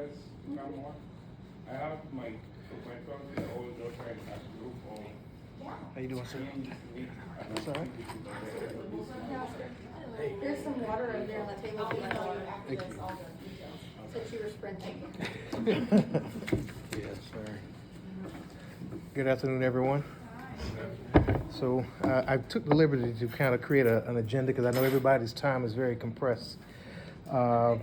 request somewhat. I have my son is an old daughter in that group of. How you doing, sir? That's all right. There's some water over there on the table. I'll email you after Thank this, you. all the details. Since you were sprinting. Yes, sir. Good afternoon, everyone. So I took the liberty to kind of create an agenda because I know everybody's time is very compressed. Everyone online,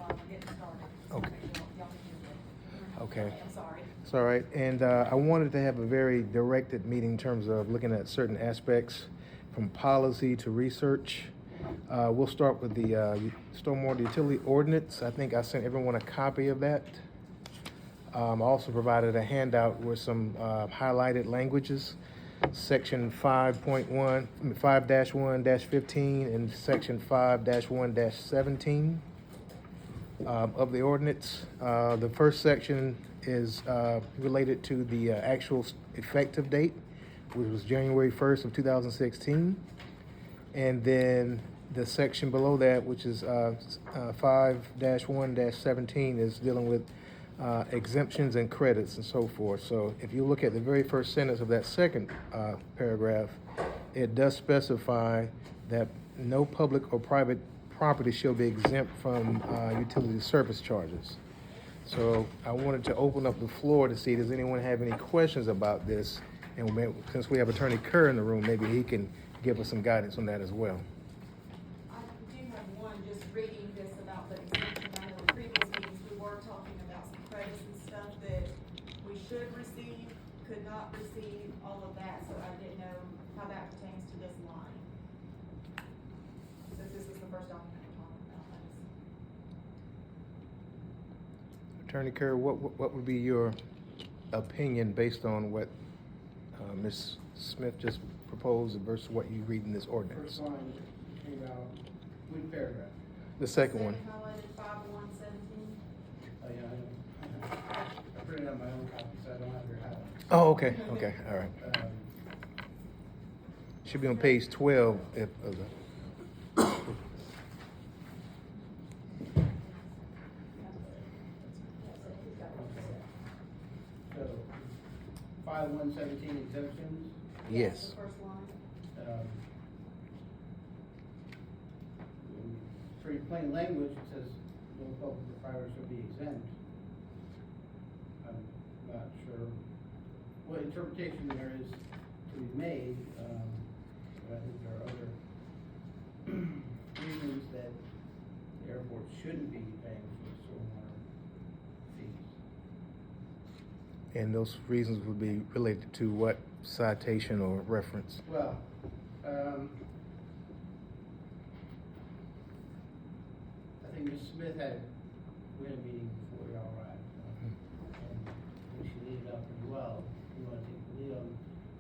we're getting started. Okay. Y'all can do it. Okay. I'm sorry. It's all right. And I wanted to have a very directed meeting in terms of looking at certain aspects from policy to research. We'll start with the stormwater utility ordinance. I think I sent everyone a copy of that. I also provided a handout with some highlighted languages. Section 5.1, 5-1-15 and section 5-1-17 of the ordinance. The first section is related to the actual effective date, which was January 1st of 2016. And then the section below that, which is 5-1-17, is dealing with exemptions and credits and so forth. So if you look at the very first sentence of that second paragraph, it does specify that no public or private property shall be exempt from utility service charges. So I wanted to open up the floor to see, does anyone have any questions about this? And since we have Attorney Kerr in the room, maybe he can give us some guidance on that as well. I do have one, just reading this about the exemption. I know in previous meetings, we were talking about some credits and stuff that we should receive, could not receive, all of that, so I didn't know how that pertains to this line. Since this is the first document we're talking about, Attorney Kerr, what would be your opinion based on what Ms. Smith just proposed versus what you read in this ordinance? First line came out, which paragraph? The second one. highlighted 5-1-17. Oh, yeah, I printed out my own copy, so I don't have your highlights. Oh, okay, okay, all right. Um, Should be on page 12 of the, So, 5-1-17 exemptions. yes. The first line. um, in Pretty plain language, it says no public or private shall be exempt. I'm not sure what interpretation there is to be made, but I think there are other reasons that the airport shouldn't be paying for stormwater fees. And those reasons would be related to what citation or reference? Well, I think Ms. Smith we had a meeting before y'all arrived, and I think she laid it out pretty well. You want to take the lead on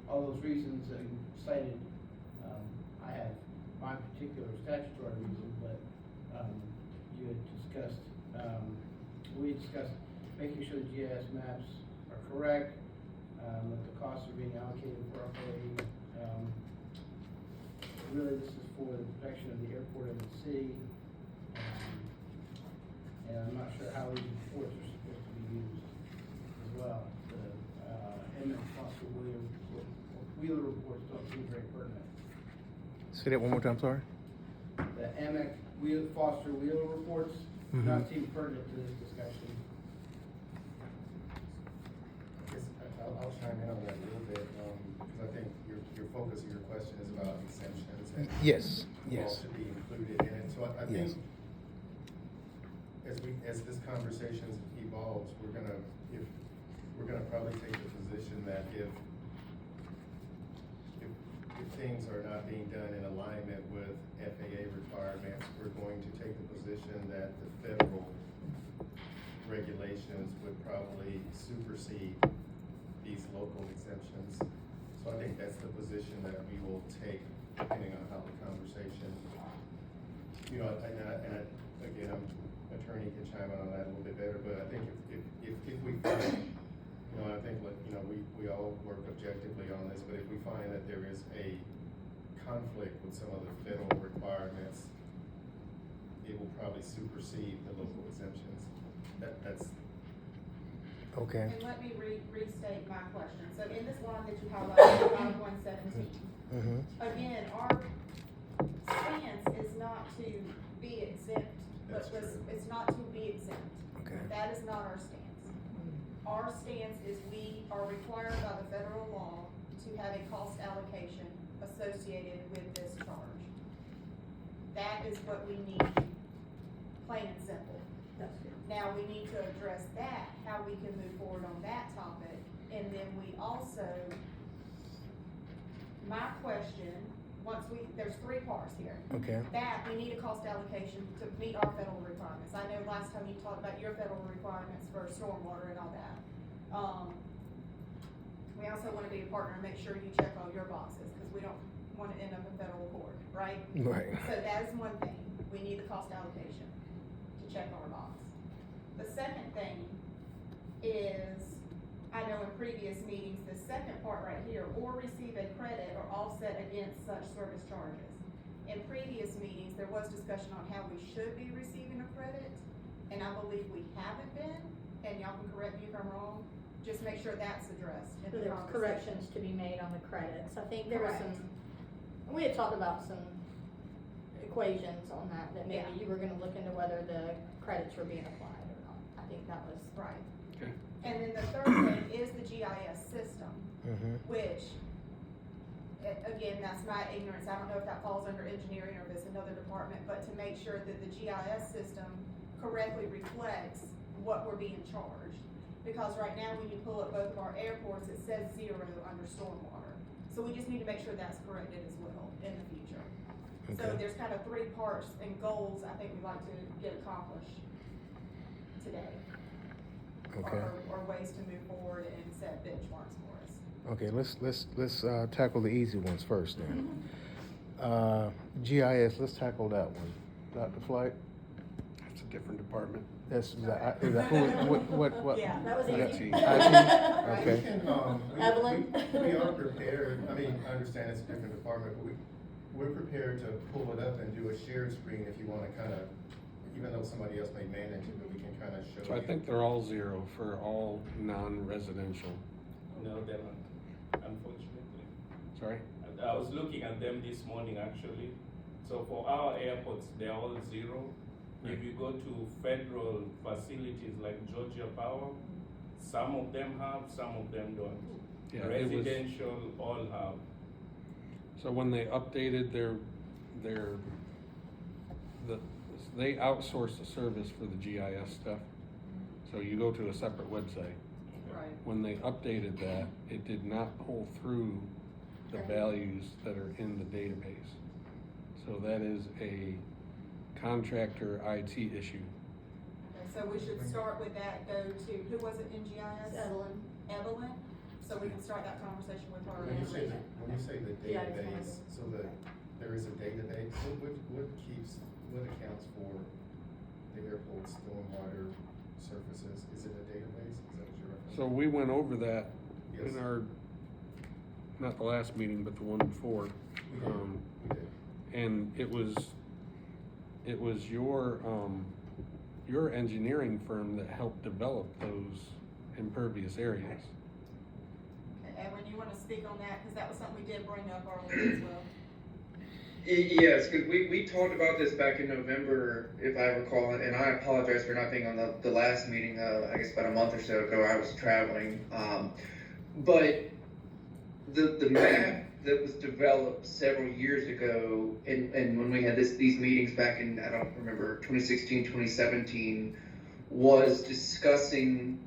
all those reasons that you cited. I have my particular statutory reason, but you had discussed, we discussed making sure the GIS maps are correct, that the costs are being allocated properly. Really, this is for the protection of the airport and the city. And I'm not sure how these reports are supposed to be used as well. The Emmett Foster Wheeler reports don't seem very pertinent. Say that one more time, sorry? The Emmett Foster Wheeler reports do not seem pertinent to this discussion. I'll chime in on that a little bit, because I think your focus of your question is about exemptions and Yes, all yes. should be included in it. So I Yes. think as this conversation evolves, we're gonna probably take the position that if things are not being done in alignment with FAA requirements, we're going to take the position that the federal regulations would probably supersede these local exemptions. So I think that's the position that we will take, depending on how the conversation, again, attorney can chime in on that a little bit better, but I think if we find, I think, we all work objectively on this, but if we find that there is a conflict with some of the federal requirements, it will probably supersede the local exemptions. That's Okay. And let me restate my question. So in this line that you highlighted, 5117, Mm-hmm. again, our stance is not to be exempt, That's but true. it's not to be exempt. Okay. That is not our stance. Our stance is we are required by the federal law to have a cost allocation associated with this charge. That is what we need, plain and simple. That's good. Now, we need to address that, how we can move forward on that topic, and then we also, my question, there's three parts here. Okay. That, we need a cost allocation to meet our federal requirements. I know last time you talked about your federal requirements for stormwater and all that. We also wanna be a partner and make sure you check all your boxes, cause we don't wanna end up in federal court, right? Right. So that is one thing, we need the cost allocation to check our box. The second thing is, I know in previous meetings, the second part right here, or receive a credit or offset against such service charges. In previous meetings, there was discussion on how we should be receiving a credit, and I believe we haven't been, and y'all can correct me if I'm wrong, just make sure that's addressed in So the there's conversation. corrections to be made on the credits. I think there was Correct. we had talked about some equations on that maybe Yeah. you were gonna look into whether the credits were being applied or not. I think that was. Right. Okay. And then the third thing is the GIS system, Mm-hmm. which, again, that's my ignorance, I don't know if that falls under engineering or if it's another department, but to make sure that the GIS system correctly reflects what we're being charged. Because right now, when you pull up both of our airports, it says 0 under stormwater. So we just need to make sure that's corrected as well in the future. So Okay. there's kind of three parts and goals I think we'd like to get accomplished today. Okay. Or ways to move forward and set benchmarks for us. Okay, let's tackle the easy ones first then. GIS, let's tackle that one. Dr. Flight, It's a different department. is that what? Yeah, that was we got? easy. IT? We Okay, can, Evelyn? we are prepared, I mean, I understand it's a different department, but we're prepared to pull it up and do a shared screen if you wanna kinda, even though somebody else may manage it, but we can kinda show you. So I think they're all 0 for all non-residential. No, they're not, unfortunately. Sorry? I was looking at them this morning, actually. So for our airports, they're all 0. If you go to federal facilities like Georgia Power, some of them have, some of them don't. Yeah, it was- Residential all have. So when they updated they outsourced the service for the GIS stuff. So you go to a separate website. Right. When they updated that, it did not pull through the values that are in the database. So that is a contractor IT issue. Okay, so we should start with that, go to, who was it in GIS? Evelyn. Evelyn, so we can start that conversation with her. When you say the Yeah, it's database, so there is a database, what accounts for the airport's stormwater surfaces? Is it a database? Is that what you're referencing? So we went over that Yes. in our, not the last meeting, but the one before. We did, we did. And it was your engineering firm that helped develop those impervious areas. Okay, Edwin, you wanna speak on that, cause that was something we did bring up earlier as well. Yes, because we talked about this back in November, if I recall, and I apologize for not being on the last meeting, I guess about a month or so ago, I was traveling. But the map that was developed several years ago, and when we had these meetings back in, I don't remember, 2016, 2017, was discussing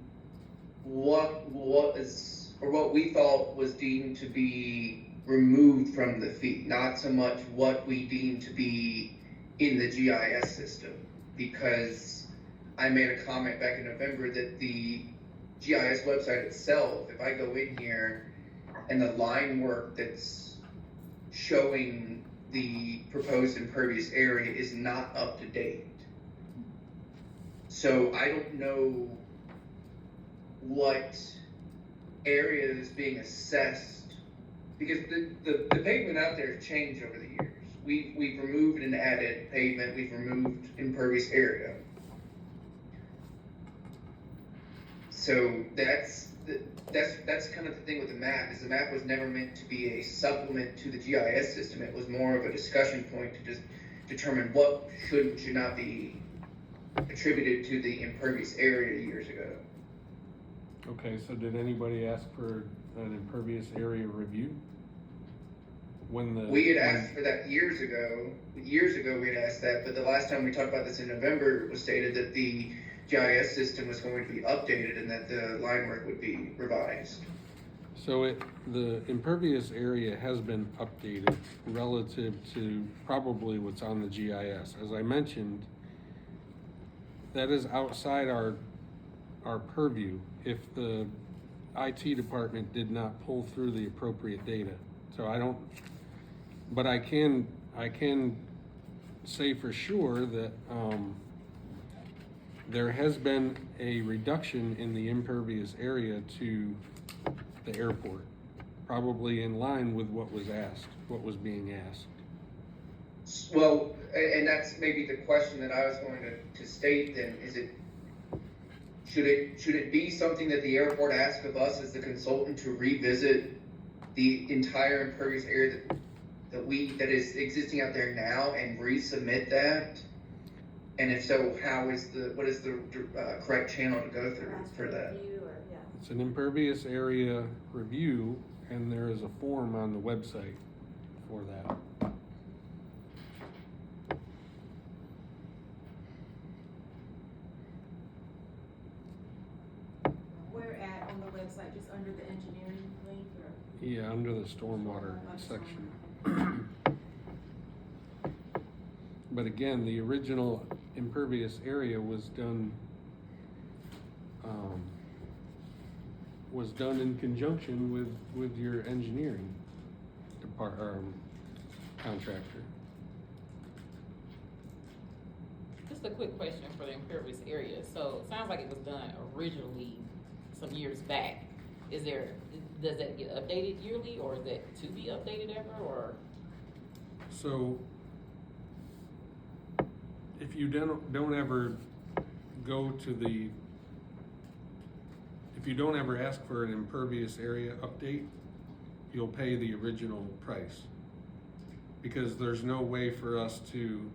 what we thought was deemed to be removed from the fee, not so much what we deem to be in the GIS system. Because I made a comment back in November that the GIS website itself, if I go in here and the line work that's showing the proposed impervious area is not up to date. So I don't know what area is being assessed, because the pavement out there has changed over the years. We've removed and added pavement, we've removed impervious area. So that's kind of the thing with the map, is the map was never meant to be a supplement to the GIS system. It was more of a discussion point to just determine what should and should not be attributed to the impervious area years ago. Okay, so did anybody ask for an impervious area review? When the. We had asked for that years ago. Years ago, we had asked that, but the last time we talked about this in November, it was stated that the GIS system was going to be updated and that the line work would be revised. So the impervious area has been updated relative to probably what's on the GIS. As I mentioned, that is outside our purview if the IT department did not pull through the appropriate data. So but I can say for sure that, there has been a reduction in the impervious area to the airport, probably in line with what was being asked. Well, and that's maybe the question that I was going to state then, is should it be something that the airport asks of us as the consultant to revisit the entire impervious area that is existing out there now and resubmit that? And if so, what is the correct channel to go through for that? It's an impervious area review, and there is a form on the website for that. Where at on the website, just under the engineering link or? Yeah, under the stormwater section. But again, the original impervious area was done in conjunction with your engineering contractor. Just a quick question for the impervious area. So it sounds like it was done originally some years back. Does that get updated yearly, or is that to be updated ever, or? So if you don't ever go to if you don't ever ask for an impervious area update, you'll pay the original price. Because there's no way for us to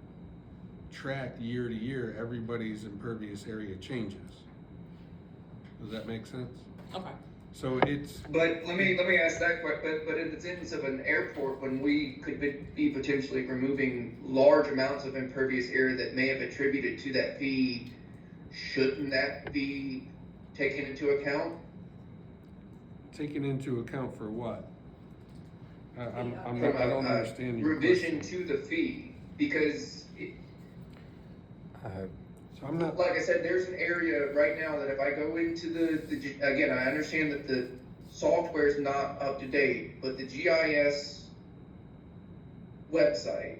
track year to year everybody's impervious area changes. Does that make sense? Okay. So it's. But let me ask that question. But in the instance of an airport, when we could be potentially removing large amounts of impervious area that may have attributed to that fee, shouldn't that be taken into account? Taken into account for what? I From don't understand your revision question. to the fee, because So I'm not. like I said, there's an area right now that if I go into again, I understand that the software is not up to date, but the GIS website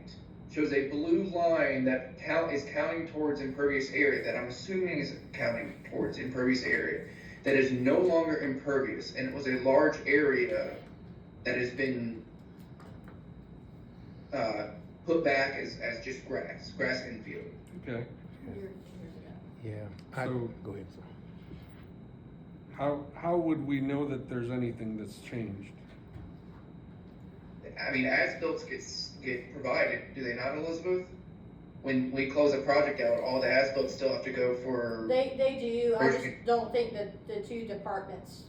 shows a blue line that is counting towards impervious area, that I'm assuming is counting towards impervious area, that is no longer impervious, and it was a large area that has been put back as just grass infield. Okay. Yeah. So- Go ahead, sir. How would we know that there's anything that's changed? I mean, as-built get provided, do they not, Elizabeth? When we close a project out, all the as-built still have to go for. They do, I just First- don't think that the two departments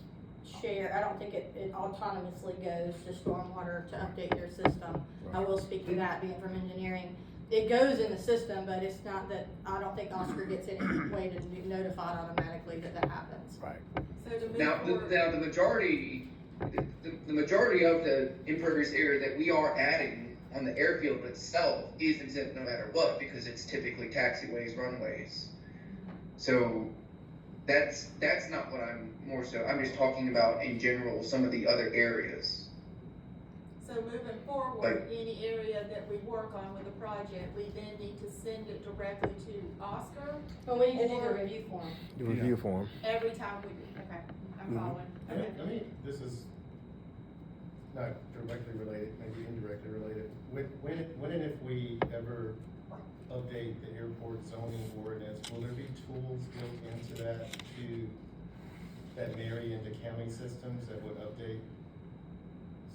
share, I don't think it autonomously goes to stormwater to update their system. I will speak to that, being from engineering. It goes in the system, but it's not that, I don't think Oscar gets any way to be notified automatically that happens. Right. So to move Now, forward. the majority of the impervious area that we are adding on the airfield itself is exempt no matter what, because it's typically taxiways, runways. So that's not what I'm I'm just talking about in general, some of the other areas. So moving forward, any area that we work on with a project, we then need to send it directly to Oscar But we need to do the review form. The review form. every time we do, okay, I'm following. Okay. This is not directly related, maybe indirectly related. When and if we ever update the airport zoning ordinance, will there be tools built into that to that marry into county systems that would update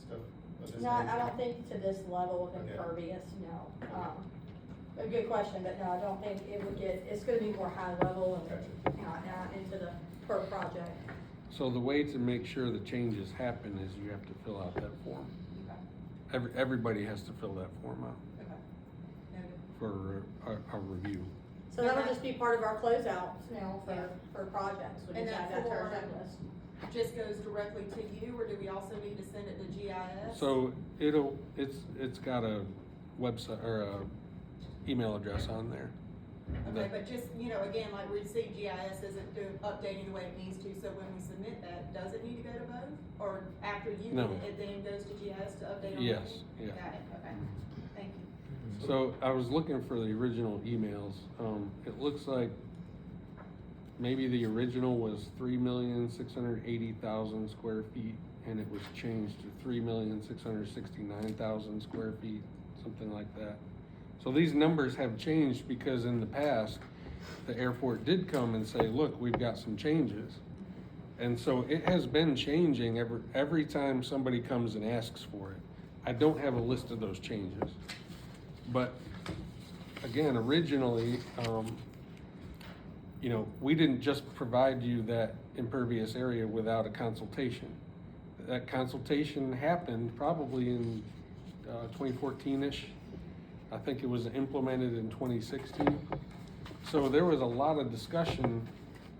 stuff of this No, I nature? don't think to this level of Okay. impervious, no. A good question, but no, I don't think it would get, it's gonna be more high level and not into the per project. So the way to make sure the changes happen is you have to fill out that form. Okay. Everybody has to fill that form out Okay. Noted. for a review. So that'll just be part of our closeouts now Yeah. for projects, we And just add that that to our form- checklist. Just goes directly to you, or do we also need to send it to GIS? So it's got a website or a email address on there. Okay, but just, again, like we see GIS isn't updating the way it needs to, so when we submit that, does it need to go to both? Or after you No. get it, it then goes to GIS to update on Yes, it? yeah. Got it, okay, thank you. So I was looking for the original emails. It looks like maybe the original was 3,680,000 square feet, and it was changed to 3,669,000 square feet, something like that. So these numbers have changed because in the past, the airport did come and say, look, we've got some changes. And so it has been changing every time somebody comes and asks for it. I don't have a list of those changes. But again, originally, we didn't just provide you that impervious area without a consultation. That consultation happened probably in 2014-ish. I think it was implemented in 2016. So there was a lot of discussion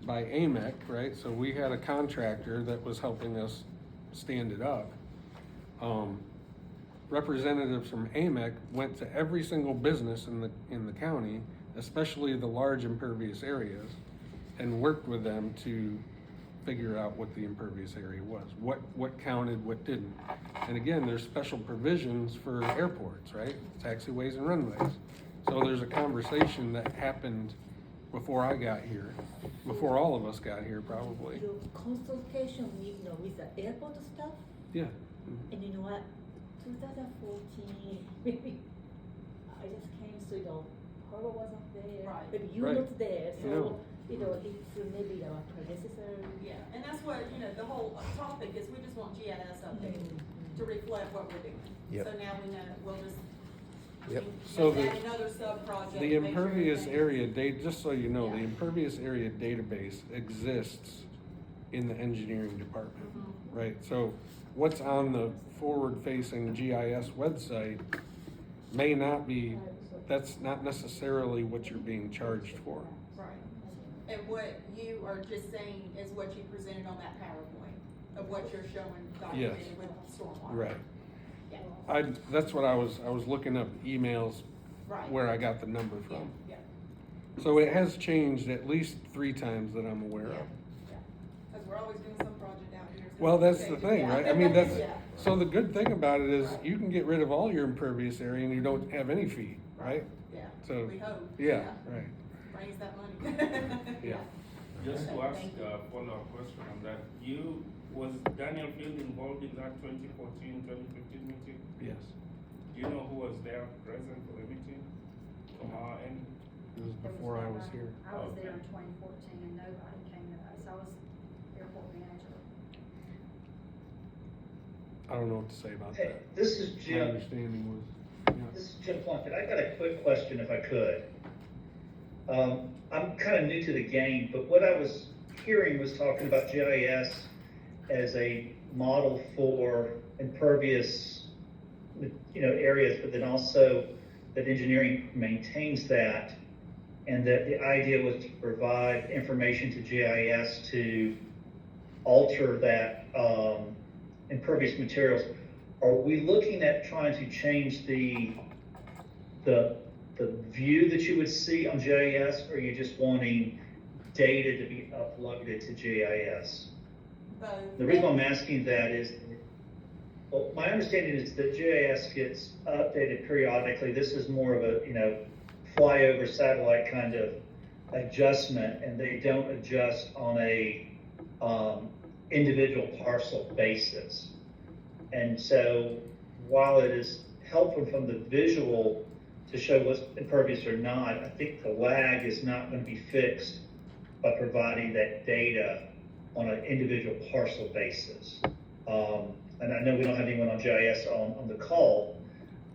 by AMEC, right? So we had a contractor that was helping us stand it up. Representatives from AMEC went to every single business in the county, especially the large impervious areas, and worked with them to figure out what the impervious area was, what counted, what didn't. And again, there's special provisions for airports, right? Taxiways and runways. So there's a conversation that happened before I got here, before all of us got here probably. The consultation with the airport stuff, Yeah. and you know what, 2014, maybe, I just came, so Carlo wasn't there. Right. Maybe you Right. not there, No. so, it's maybe our predecessor. Yeah, and that's what, the whole topic is, we just want GIS updated to reflect what we're doing. Yep. So now we know, we'll just. Yep. So add another sub-project. The make sure impervious everything- area date, just so you know, the Yeah. impervious area database exists in the engineering department, Mhm. right? So what's on the forward-facing GIS website may not be, that's not necessarily what you're being charged for. Right. And what you are just saying is what you presented on that PowerPoint, of what you're showing documented with stormwater. Right. Yeah, That's what I was looking up emails right. where I got the number Yeah, from. yeah, So it has changed at least 3 times that I'm aware yeah, of. yeah. Cause we're always doing some project out here. so Well, it's that's the okay. thing, Yeah. right? I mean, that's, Yeah. so the good thing about it is you can get rid of all your impervious area and you don't have any fee, right? Yeah, So, we hope. yeah, right. Raise that money. Yeah. Just to Okay, ask thank you. a follow-up question on that, was Daniel Field involved in that 2014, 2015 meeting? Yes. Do you know who was there present for the meeting from our end? It was before I was here. I was there in Okay. 2014 and nobody came to us. I was airport manager. I don't know what to say about Hey, that. this is My Jim. understanding was, This is Jim Plunkett. I got a quick question if I could. I'm kind of new to the game, but what I was hearing was talking about GIS as a model for impervious, areas, but then also that engineering maintains that, and that the idea was to provide information to GIS to alter that impervious materials. Are we looking at trying to change the view that you would see on GIS, or are you just wanting data to be uploaded to GIS? Both. The reason I'm asking that is, well, my understanding is that GIS gets updated periodically. This is more of a, flyover satellite kind of adjustment, and they don't adjust on a individual parcel basis. And so while it is helpful from the visual to show what's impervious or not, I think the lag is not going to be fixed by providing that data on an individual parcel basis. And I know we don't have anyone on GIS on the call,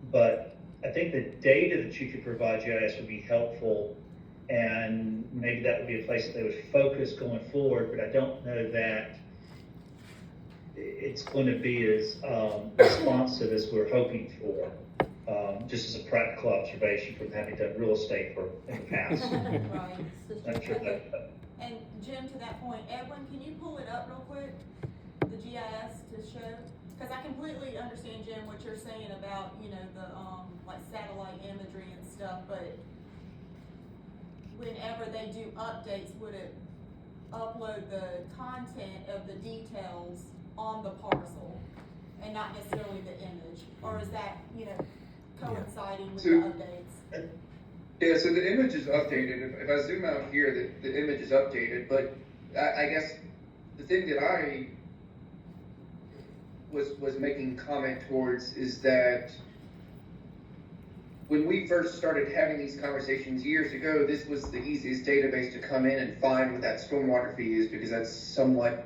but I think the data that you could provide GIS would be helpful, and maybe that would be a place that they would focus going forward, but I don't know that it's going to be as responsive as we're hoping for, just as a practical observation from having done real estate in the past. Right. I'm sure that, And Jim, to that point, Edwin, can you pull it up real quick, the GIS to show? Because I completely understand, Jim, what you're saying about, you know, the, like satellite imagery and stuff, but whenever they do updates, would it upload the content of the details on the parcel and not necessarily the image? Or is that, you know, coinciding with the updates? Yeah, so the image is updated. If I zoom out here, the image is updated, but I guess the thing that I was making comment towards is that when we first started having these conversations years ago, this was the easiest database to come in and find what that stormwater fee is, because that's somewhat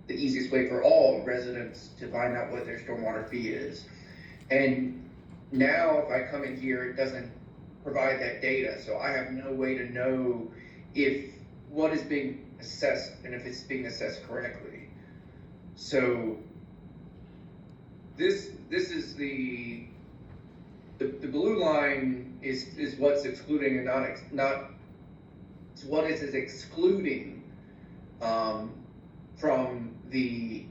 the easiest way for all residents to find out what their stormwater fee is. And now if I come in here, it doesn't provide that data, so I have no way to know if what is being assessed and if it's being assessed correctly. So this is the blue line is what's excluding and not it's what is excluding from the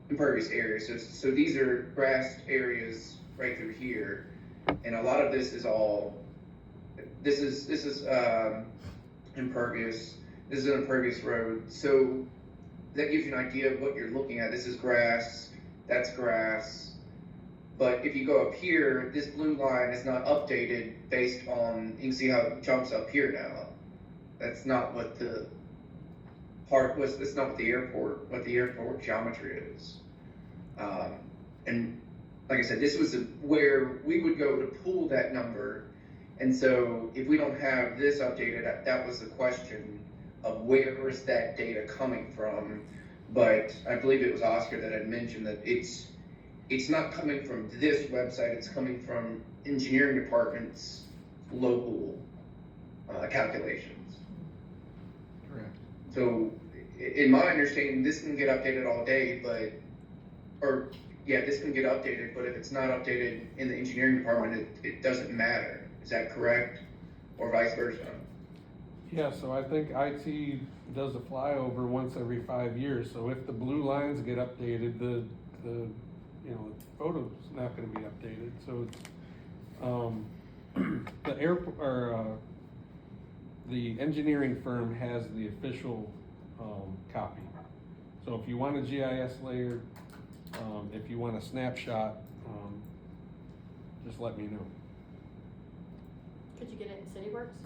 impervious areas. So these are grassed areas right through here, and a lot of this is all this is impervious. This is an impervious road, so that gives you an idea of what you're looking at. This is grass, that's grass. But if you go up here, this blue line is not updated based on, you can see how it jumps up here now. That's not what the part was, that's not what the airport geometry is. And like I said, this was where we would go to pull that number. And so if we don't have this updated, that was the question of where is that data coming from? But I believe it was Oscar that had mentioned that it's not coming from this website, it's coming from engineering department's local calculations. Correct. So in my understanding, this can get updated all day, this can get updated, but if it's not updated in the engineering department, it doesn't matter. Is that correct? Or vice versa? Yeah, so I think IT does a flyover once every 5 years, so if the blue lines get updated, the photo's not gonna be updated, so it's, the airport, or, the engineering firm has the official, copy. So if you want a GIS layer, if you want a snapshot, just let me know. Could you get it in CityWorks?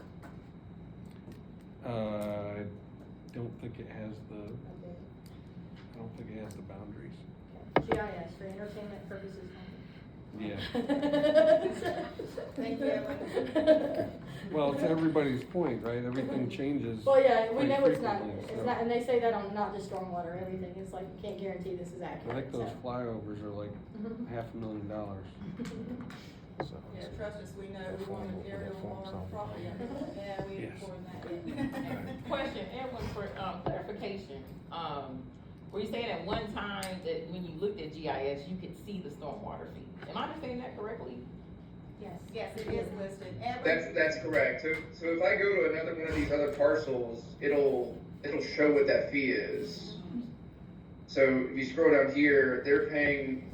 I don't think it has the boundaries. GIS for entertainment purposes only. Yeah. Thank you. Well, to everybody's point, right, everything changes. Well, yeah, we pretty know it's not, frequently, so- and they say that on not just stormwater, everything, it's like, you can't guarantee this is I accurate, think those so. flyovers are like Mhm. $500,000. So, Yeah, trust us, we know, we want an aerial on our property. Yeah, we Yes. afford that. Question, Edwin, for clarification, were you saying at one time that when you looked at GIS, you could see the stormwater fee? Am I understanding that correctly? Yes. Yes, it is listed. Edwin, That's correct. So if I go to another one of these other parcels, it'll show what that fee is. So if you scroll down here, they're paying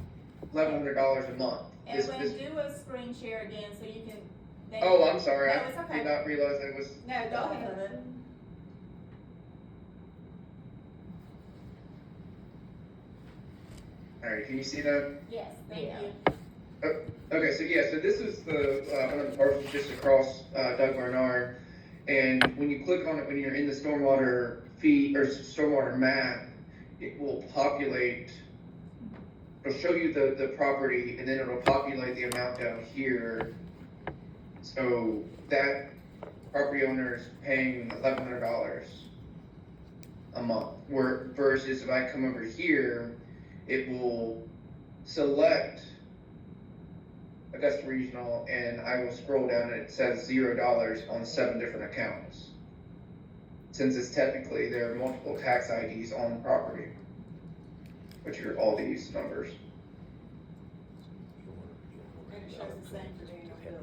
$1,100 a month. Edwin, do a screen share again so you can. Oh, I'm sorry. No, it's I okay. did not realize that it was. No, go ahead. All right, can you see that? Yes, thank Yeah. you. Okay, so this is the one of the parcels just across Doug Barnard, and when you click on it, when you're in the stormwater fee or stormwater map, it will populate. It'll show you the property, and then it'll populate the amount down here. So that property owner is paying $1,100 a month. Where versus if I come over here, it will select Augusta Regional and I will scroll down and it says $0 on 7 different accounts. Since it's technically, there are multiple tax IDs on the property, which are all these numbers. And it shows the same for Daniel Field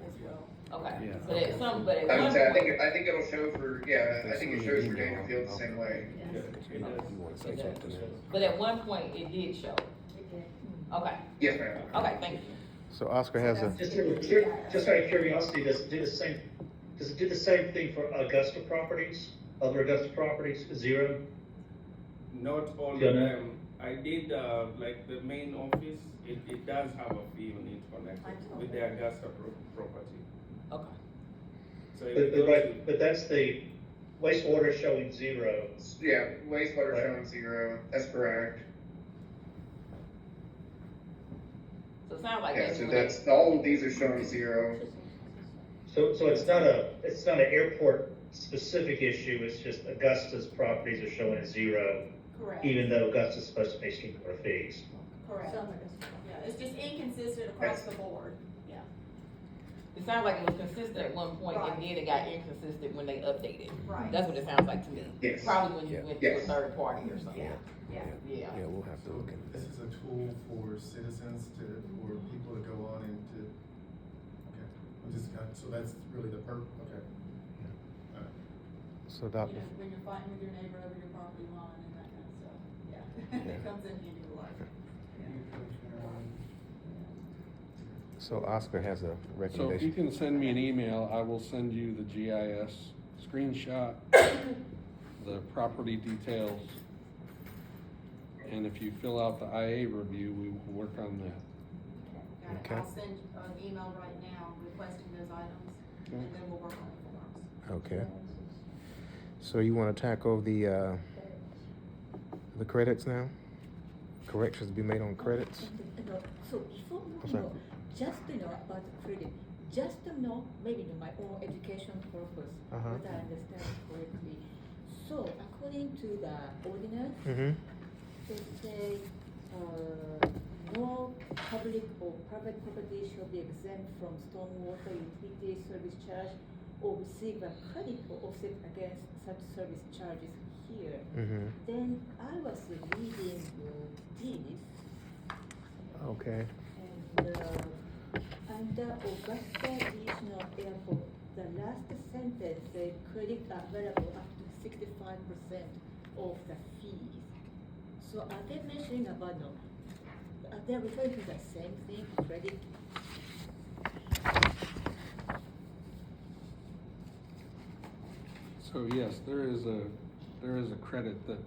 as well. Okay, Yeah. but at I one would say, point, I think it'll show for, I think it shows for Daniel Field the same way. Yeah, it does. but at one point it did show. Okay, Yes, ma'am. okay, thank you. So Oscar has a, Just out of curiosity, does it do the same thing for Augusta properties, other Augusta properties, 0? Not all of Yeah. them. I did, like the main office, it does have a fee on it connected with the Augusta property. Okay, So if you go to, But that's the wastewater showing 0. Yeah, wastewater Right. showing 0, that's correct. so it sounds like. Yeah, that's so what that's, all of these are showing 0. So it's not an airport specific issue, it's just Augusta's properties are showing 0, Correct. even though Augusta's supposed to pay streetcar fees. Correct. Yeah, it's just inconsistent across the board. Yeah. It sounds like it was consistent at one point and Right. then it got inconsistent when they updated. Right. That's what it sounds like to me. Yes. Probably when you Yeah. went to a Yes. third party or something. Yeah. Yeah. yeah, we'll have to look into This that. is a tool for citizens for people to go on and to, okay, so that's really the okay. Alright. So Doc, When you're fighting with your neighbor over your property line and that kind of stuff. Yeah. It comes in handy a lot. so Oscar has a So if you recommendation. can send me an email, I will send you the GIS screenshot, the property details. And if you fill out the IA review, we will work on that. Got it. Okay. I'll send an email right now requesting those items, and then we'll work on the forms. Okay. So you want to tackle the credits now? Corrections to be made on credits? No, so before I'm moving sorry. on, just to know about the credit, just to know, maybe in my own education purpose, Uh-huh. that I understand correctly. So according to the ordinance, Mm-hmm. they say, no public or private property shall be exempt from stormwater utility service charge or receive a credit or offset against such service charges here. Mm-hmm. Then I was reading this, Okay. and under Augusta Regional Airport, the last sentence said credit available up to 65% of the fees. So are they mentioning about no? Are they referring to the same thing, credit? So yes, there is a credit that,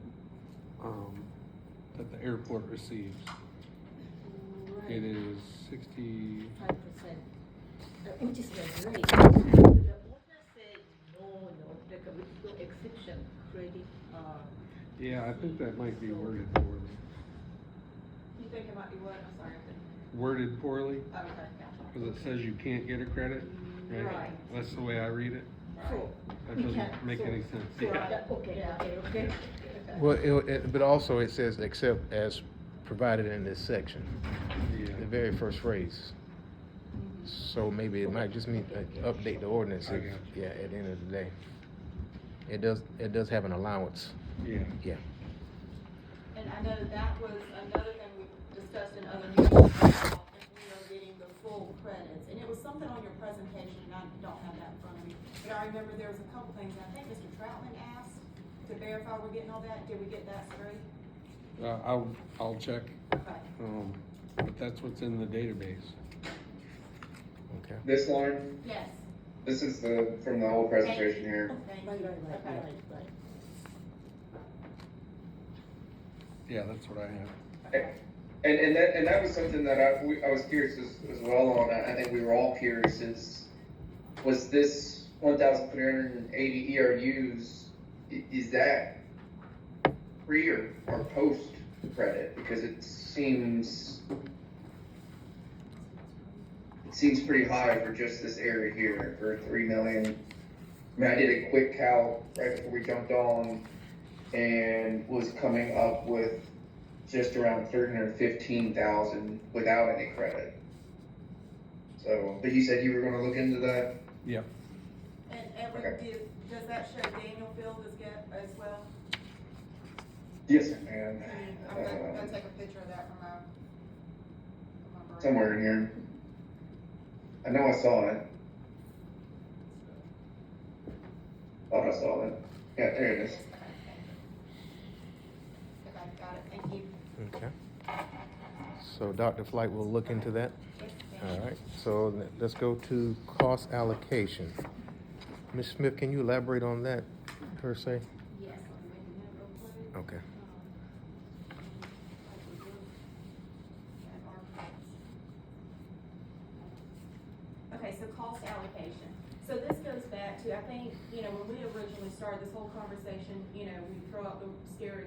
that the airport receives. It is 60, 5%, which is the rate. The ordinance said no, like with no exception, credit, yeah, I think that might be worded poorly. You think it might be what? I'm sorry. Worded poorly, Okay, gotcha. because it says you can't get a credit, right? Right. That's the way I read it. so. That we doesn't can't- make so- any sense. so, Yeah. Okay, okay. Well, but also it says except as provided in this section, Yeah. the very first phrase. So maybe it might just mean update the ordinance. I if- got Yeah, at the end of the day. It does have an allowance. Yeah. Yeah. And I know that was another thing we discussed in other meetings, about if we are getting the full credits. And it was something on your presentation, and I don't have that in front of me. But I remember there was a couple things, and I think Mr. Troutman asked to verify we're getting all that. Did we get that straight? I'll check, Okay. but that's what's in the database. Okay. This line, Yes. this is from the whole presentation here. Thank Right, you. right, right, Okay. right. Yeah, that's what I have. And that was something that I was curious as well on. I think we were all curious was this 1,380 ERUs, is that pre or post credit? Because it seems pretty high for just this area here for 3 million. I mean, I did a quick count right before we jumped on. and was coming up with just around 315,000 without any credit. So, but you said you were gonna look into that? Yep. And Okay. does that show Daniel Field as well? Yes, ma'am. I'm gonna take a picture of that from my brain. Somewhere in here. I know I saw it. Thought I saw it. Yeah, there it is. Okay, got it, thank you. Okay. So Dr. Flight will look into that. Yes, All ma'am. right, so let's go to cost allocation. Ms. Smith, can you elaborate on that per se? Yes, I'm making that real quick. Okay. Okay, so cost allocation. So this goes back to, I think, when we originally started this whole conversation, we throw out the scary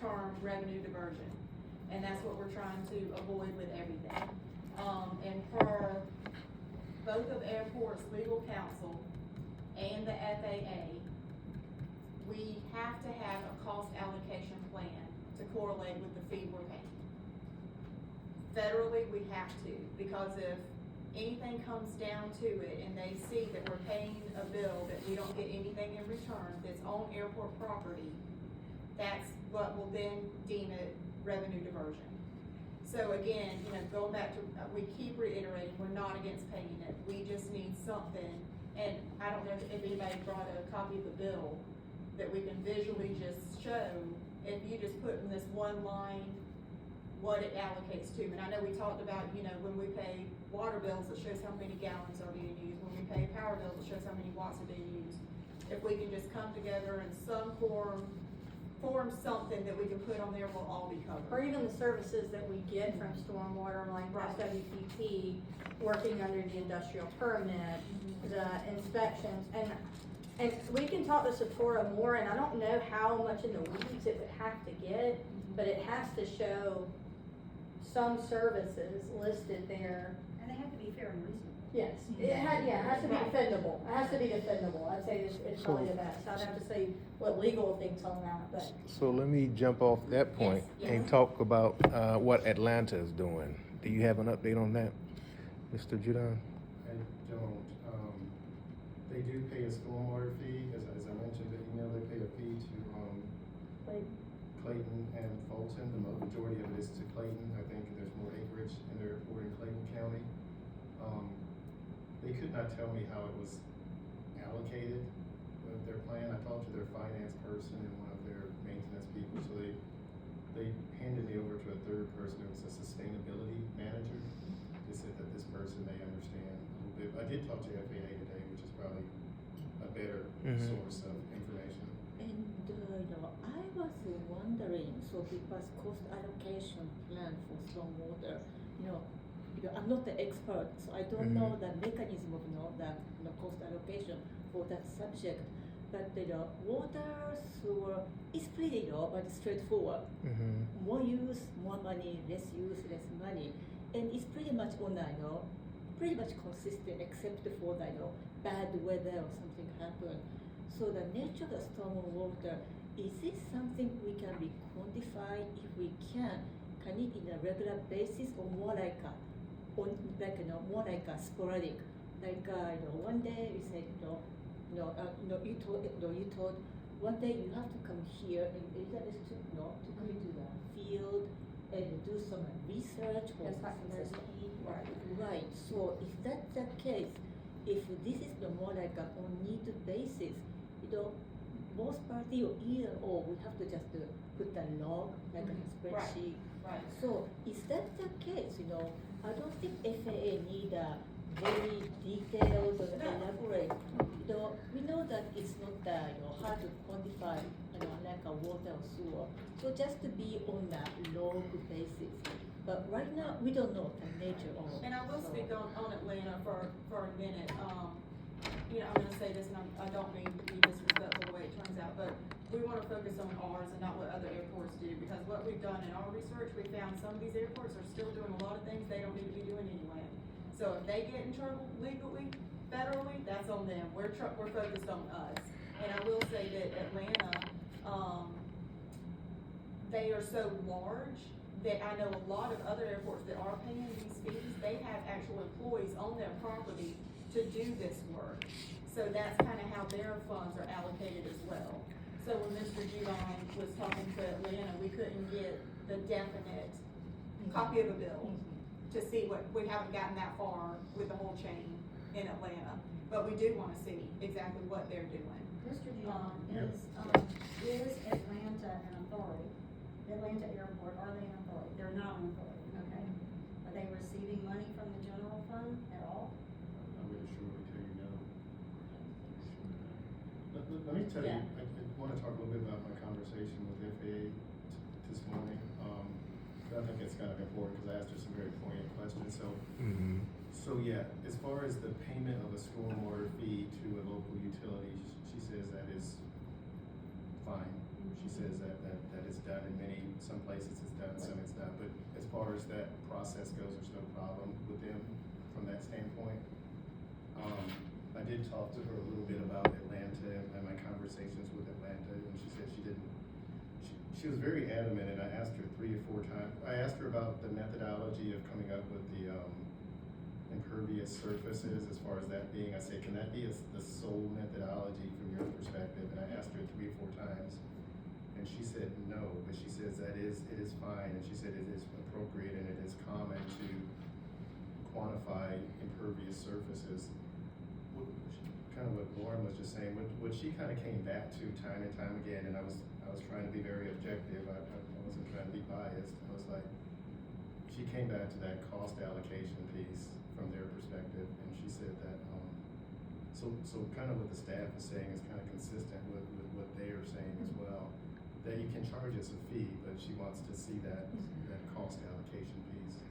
term revenue diversion. And that's what we're trying to avoid with everything. And per both of airports' legal counsel and the FAA, we have to have a cost allocation plan to correlate with the fee we're paying. Federally, we have to, because if anything comes down to it and they see that we're paying a bill that we don't get anything in return, that's on airport property, that's what will then deem it revenue diversion. So again, going back to, we keep reiterating, we're not against paying it, we just need something. And I don't know if anybody brought a copy of the bill that we can visually just show, if you just put in this one line, what it allocates to. And I know we talked about, when we pay water bills, it shows how many gallons are being used. When we pay power bills, it shows how many watts are being used. If we can just come together in some form something that we can put on there, we'll all be Or covered. even the services that we get from stormwater, like SWPP, working under the industrial permit, the inspections, and we can talk to Satora more, and I don't know how much in the weeds it would have to get, but it has to show some services listed there. And they have to be fair and reasonable. Yes, it has to be defendable, it has to be defendable, I'd say it's probably the best, I'd have to say what legal thinks on that, but. So let me jump off that point Yes, and yes. talk about what Atlanta is doing. Do you have an update on that, Mr. Judon? I don't, they do pay a stormwater fee, as I mentioned, in the email, they pay a fee to, Clayton and Fulton. The majority of it is to Clayton. I think there's more acreage in their airport in Clayton County. They could not tell me how it was allocated with their plan. I talked to their finance person and one of their maintenance people, so they handed me over to a third person who was a sustainability manager. They said that this person may understand a little bit. I did talk to FAA today, which is probably a better source of information. And, I was wondering, so because cost allocation plan for stormwater, I'm not the expert, so I don't know the mechanism of, the cost allocation for that subject. But, water, sewer, is pretty, but straightforward. More use, more money, less use, less money. And it's pretty much on pretty much consistent except for the, bad weather or something happen. So the nature of the storm water, is it something we can be quantified? If we can it in a regular basis or more like more like a sporadic? Like, one day we said, you told one day you have to come here and Elizabeth to come into the field and do some research or That's like something. Right. So if that's the case, if this is the more like a on need basis, most party or either or we have to just put the log like a spreadsheet. Right. So is that the case? I don't think FAA need a very detailed or elaborate. We know that it's not hard to quantify, like a water or sewer. So just to be on the log basis. But right now we don't know the nature of. And I will speak on Atlanta for a minute. I'm gonna say this, and I don't mean to be disrespectful the way it turns out, but we wanna focus on ours and not what other airports do, because what we've done in our research, we found some of these airports are still doing a lot of things they don't need to be doing anyway. So if they get in trouble legally, federally, that's on them. We're focused on us. And I will say that Atlanta, they are so large that I know a lot of other airports that are paying these fees, they have actual employees on their property to do this work. So that's kind of how their funds are allocated as well. So when Mr. Giovanni was talking to Atlanta, we couldn't get the definite copy of a bill to see what, we haven't gotten that far with the whole chain in Atlanta. But we do wanna see exactly what they're doing. Mr. Dion, Yeah. is Atlanta an authority? Atlanta Airport, are they an authority? They're not an authority, okay? Are they receiving money from the general fund at all? I would surely tell you no. Let me tell you, I want to talk a little bit about my conversation with FAA this morning. I think it's kind of important because I asked her some very poignant questions. So yeah, as far as the payment of a stormwater fee to a local utility, she says that is fine. She says that is done in some places it's done, some it's not. But as far as that process goes, there's no problem with them from that standpoint. I did talk to her a little bit about Atlanta and my conversations with Atlanta, and she said she didn't. She was very adamant, and I asked her 3 or 4 times. I asked her about the methodology of coming up with the impervious surfaces, as far as that being. I said, can that be the sole methodology from your perspective? And I asked her 3 or 4 times, and she said no. But she says it is fine, and she said it is appropriate and it is common to quantify impervious surfaces. Kind of what Lauren was just saying, what she kind of came back to time and time again, and I was trying to be very objective. I wasn't trying to be biased. I was like, she came back to that cost allocation piece from their perspective, and she said that, so kind of what the staff is saying is kind of consistent with what they are saying as well, that you can charge us a fee, but she wants to see that cost allocation piece.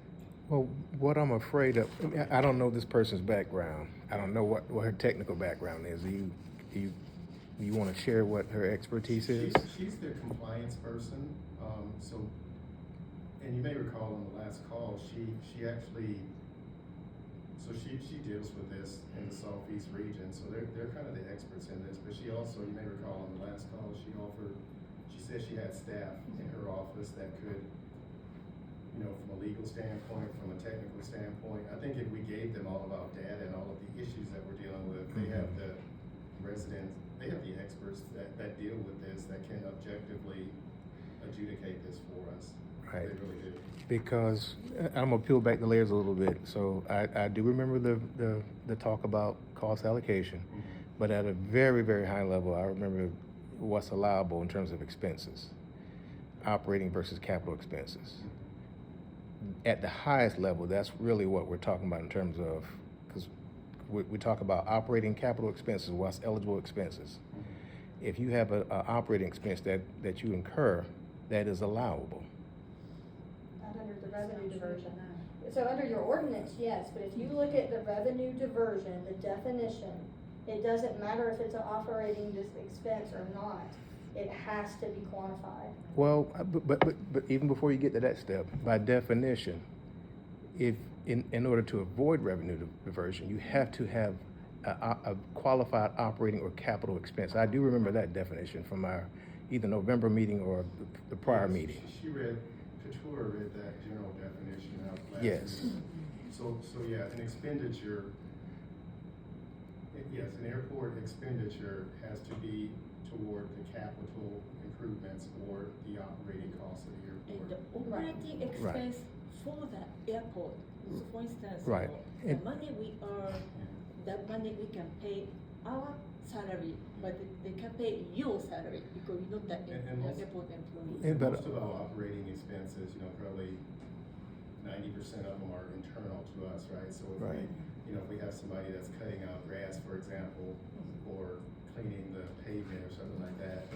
Well, what I'm afraid of, I don't know this person's background. I don't know what her technical background is. Do you want to share what her expertise is? She's the compliance person. So, and you may recall on the last call, she actually, so she deals with this in the Southeast region. So they're kind of the experts in this. But she also, you may recall on the last call, she said she had staff in her office that could, from a legal standpoint, from a technical standpoint. I think if we gave them all of our data and all of the issues that we're dealing with, they have the residents, they have the experts that deal with this, that can objectively adjudicate this for us. Right. They really do. Because I'm gonna peel back the layers a little bit. So I do remember the talk about cost allocation, but at a very, very high level, I remember what's allowable in terms of expenses, operating versus capital expenses. At the highest level, that's really what we're talking about in terms of, because we talk about operating capital expenses, what's eligible expenses. If you have an operating expense that you incur, that is allowable. Not under the revenue diversion. So under your ordinance, yes, but if you look at the revenue diversion, the definition, it doesn't matter if it's an operating expense or not. It has to be quantified. Well, but even before you get to that step, by definition, if in order to avoid revenue diversion, you have to have a qualified operating or capital expense. I do remember that definition from our either November meeting or the prior meeting. Couture read that general definition out last Yes. week. So yeah, an expenditure, yes, an airport expenditure has to be toward the capital improvements or the operating costs of the And airport. the operating expense for the airport, for instance, Right. the money we earn, that money we can pay our salary, but they can pay your salary because you're not the And most- airport employee. Yeah, but- Most of our operating expenses, probably 90% of them are internal to us, right? So if Right. if we have somebody that's cutting out grass, for example, or cleaning the pavement or something like that,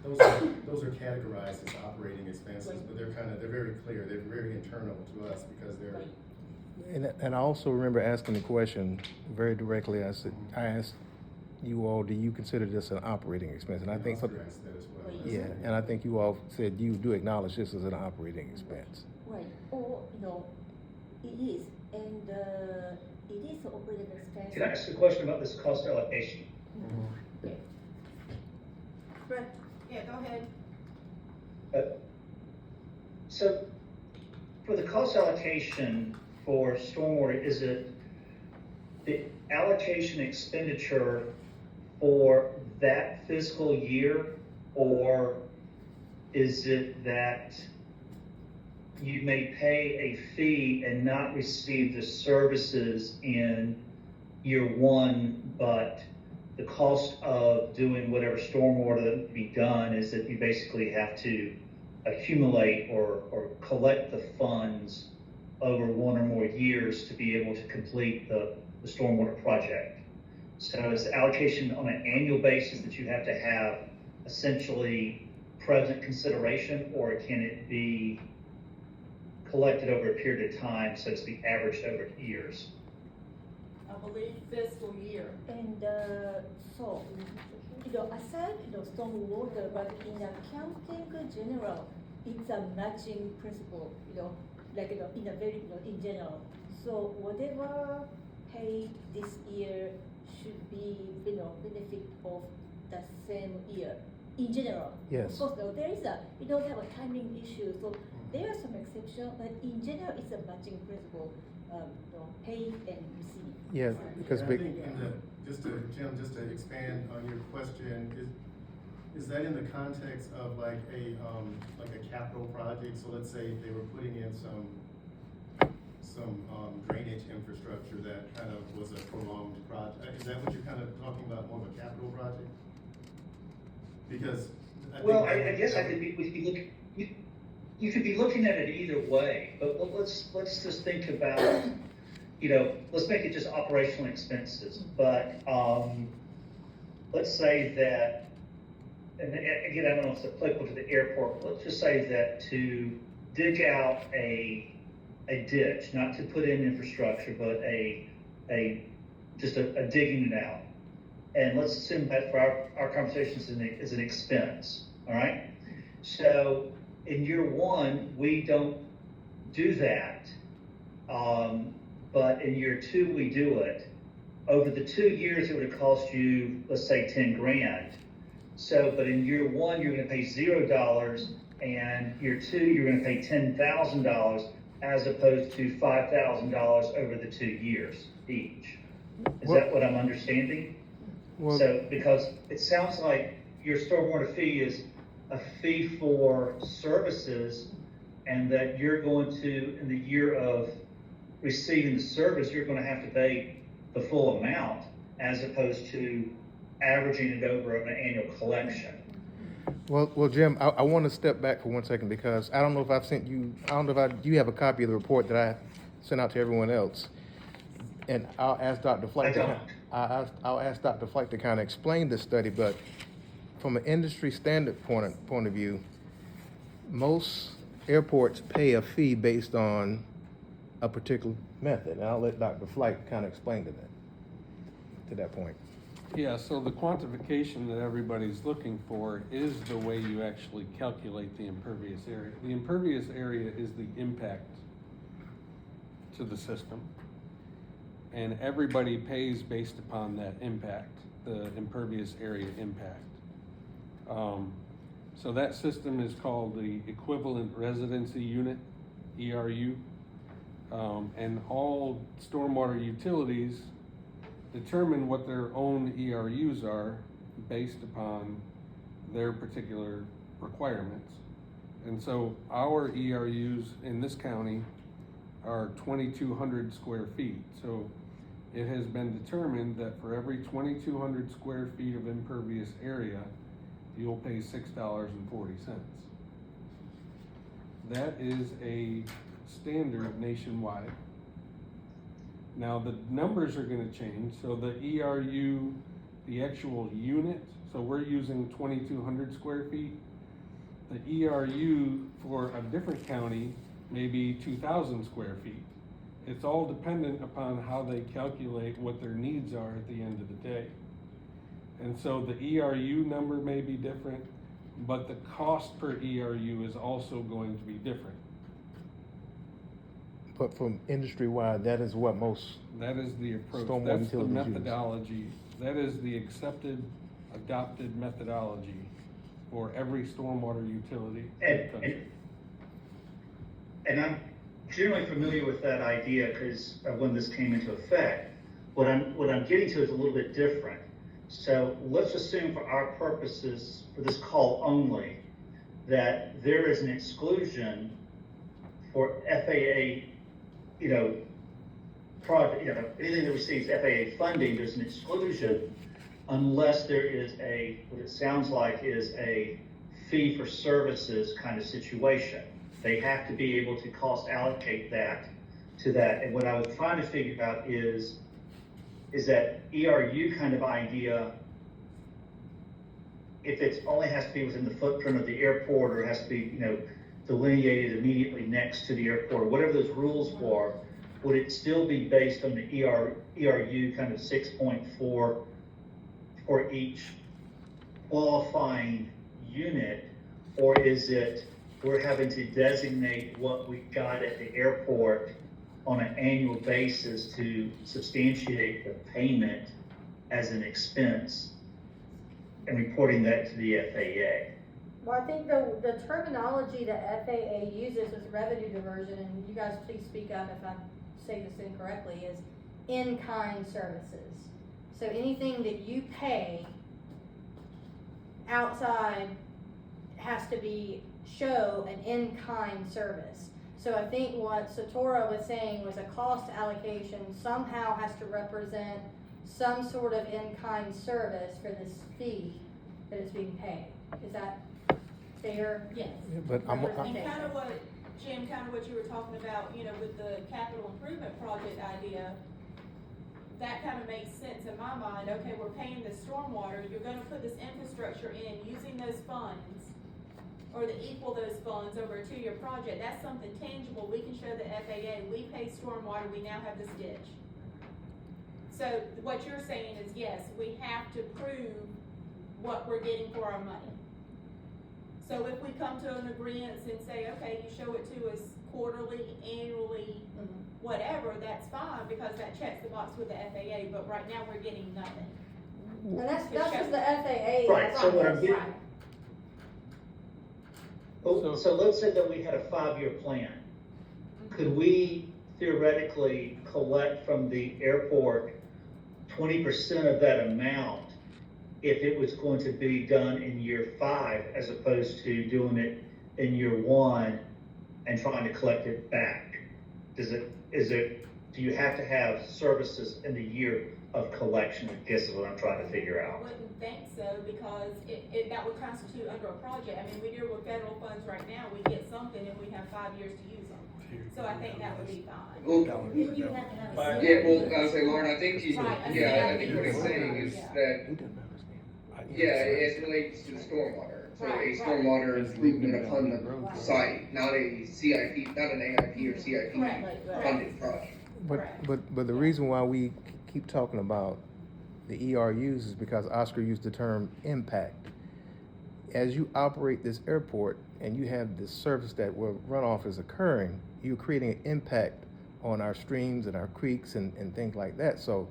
those are categorized as operating expenses, but they're very clear, they're very internal to us because they're. Right. And I also remember asking the question very directly. I asked you all, do you consider this an operating expense? And I think for, Address that as well. Right. yeah, and I think you all said you do acknowledge this as an operating expense. Right, or, it is, and it is operating expense. Can I ask a question about this cost allocation? Brett? Yeah, go ahead. So for the cost allocation for stormwater, is it the allocation expenditure for that fiscal year? Or is it that you may pay a fee and not receive the services in year one, but the cost of doing whatever stormwater that be done is that you basically have to accumulate or collect the funds over one or more years to be able to complete the stormwater project? So is the allocation on an annual basis that you have to have essentially present consideration, or can it be collected over a period of time, so to speak, averaged over years? I believe fiscal year. And so, aside stormwater, but in accounting general, it's a matching principle, like, in a very, in general. So whatever paid this year should be, benefit of the same year, in general. Yes. Of course, there is you don't have a timing issue, so there are some exceptions, but in general, it's a matching principle, pay and receive. Yeah, because And I big, think Jim, just to expand on your question, is that in the context of like a capital project? So let's say they were putting in some drainage infrastructure that kind of was a prolonged project. Is that what you're kind of talking about, more of a capital project? Because I guess I could be you could be looking at it either way, but let's just think about, let's make it just operational expenses. But let's say that, and again, I don't know if it's applicable to the airport, but let's just say that to dig out a ditch, not to put in infrastructure, but just a digging it out. And let's assume that for our conversations is an expense, all right? So in year one, we don't do that, but in year two, we do it. Over the 2 years, it would have cost you, let's say, 10 grand. So, but in year one, you're gonna pay $0, and year two, you're gonna pay $10,000 as opposed to $5,000 over the 2 years each. Is that what I'm understanding? well, So, because it sounds like your stormwater fee is a fee for services, and that you're going to, in the year of receiving the service, you're gonna have to pay the full amount, as opposed to averaging it over an annual collection. well, Jim, I want to step back for 1 second, because I don't know if I've sent you, you have a copy of the report that I sent out to everyone else. And I'll ask Dr. Flight I'll ask Dr. Flight to kind of explain this study, but from an industry standard point of view, most airports pay a fee based on a particular method. And I'll let Dr. Flight kind of explain to that point. Yeah, so the quantification that everybody's looking for is the way you actually calculate the impervious area. The impervious area is the impact to the system. And everybody pays based upon that impact, the impervious area impact. So that system is called the Equivalent Residency Unit, ERU. And all stormwater utilities determine what their own ERUs are based upon their particular requirements. And so our ERUs in this county are 2,200 square feet. So it has been determined that for every 2,200 square feet of impervious area, you'll pay $6.40. That is a standard nationwide. Now the numbers are gonna change, so the ERU, the actual unit, so we're using 2,200 square feet. The ERU for a different county may be 2,000 square feet. It's all dependent upon how they calculate what their needs are at the end of the day. And so the ERU number may be different, but the cost per ERU is also going to be different. But from industry-wide, that is what most, That is the approach, Stormwater that's the utilities use. methodology, that is the accepted, adopted methodology for every stormwater utility in the And, country. and I'm generally familiar with that idea because when this came into effect. What I'm getting to is a little bit different. So let's assume for our purposes, for this call only, that there is an exclusion for FAA, project, anything that receives FAA funding, there's an exclusion unless there is what it sounds like is a fee for services kind of situation. They have to be able to cost allocate that to that. And what I was trying to figure out is that ERU kind of idea, if it only has to be within the footprint of the airport or has to be, delineated immediately next to the airport, or whatever those rules were, would it still be based on the ERU kind of 6.4 for each qualifying unit? Or is it, we're having to designate what we got at the airport on an annual basis to substantiate the payment as an expense and reporting that to the FAA? Well, I think the terminology that FAA uses with revenue diversion, and you guys please speak up if I say this incorrectly, is in-kind services. So anything that you pay outside has to show an in-kind service. So I think what Satora was saying was a cost allocation somehow has to represent some sort of in-kind service for this fee that is being paid. Is that fair? Yes. But I'm, And kind of what, Jim, kind of what you were talking about, with the capital improvement project idea, that kind of makes sense in my mind. Okay, we're paying the stormwater, you're gonna put this infrastructure in using those funds, or to equal those funds over a 2-year project. That's something tangible. We can show the FAA, we pay stormwater, we now have this ditch. So what you're saying is, yes, we have to prove what we're getting for our money. So if we come to an agreement and say, okay, you show it to us quarterly, annually, whatever, that's fine, because that checks the box with the FAA, but right now we're getting nothing. And that's just the FAA. Right, so what I'm getting- Right. So let's say that we had a 5-year plan. Could we theoretically collect from the airport 20% of that amount if it was going to be done in year 5 as opposed to doing it in year 1 and trying to collect it back? Do you have to have services in the year of collection? I guess is what I'm trying to figure I out. wouldn't think so, because that would constitute under a project. I mean, we deal with federal funds right now, we get something and we have 5 years to use them. So I think that would be fine. Well, You have to have a. But- yeah, well, I was saying, Lauren, I think you, Right, I see yeah, I that. think what he's saying is that, it relates to the stormwater. So a Right, right. stormwater improvement upon the site, not a CIP, not an AIP or CIP Correct, funded project. but the reason why we keep talking about the ERUs is because Oscar used the term impact. As you operate this airport and you have this service that where runoff is occurring, you're creating an impact on our streams and our creeks and things like that. So,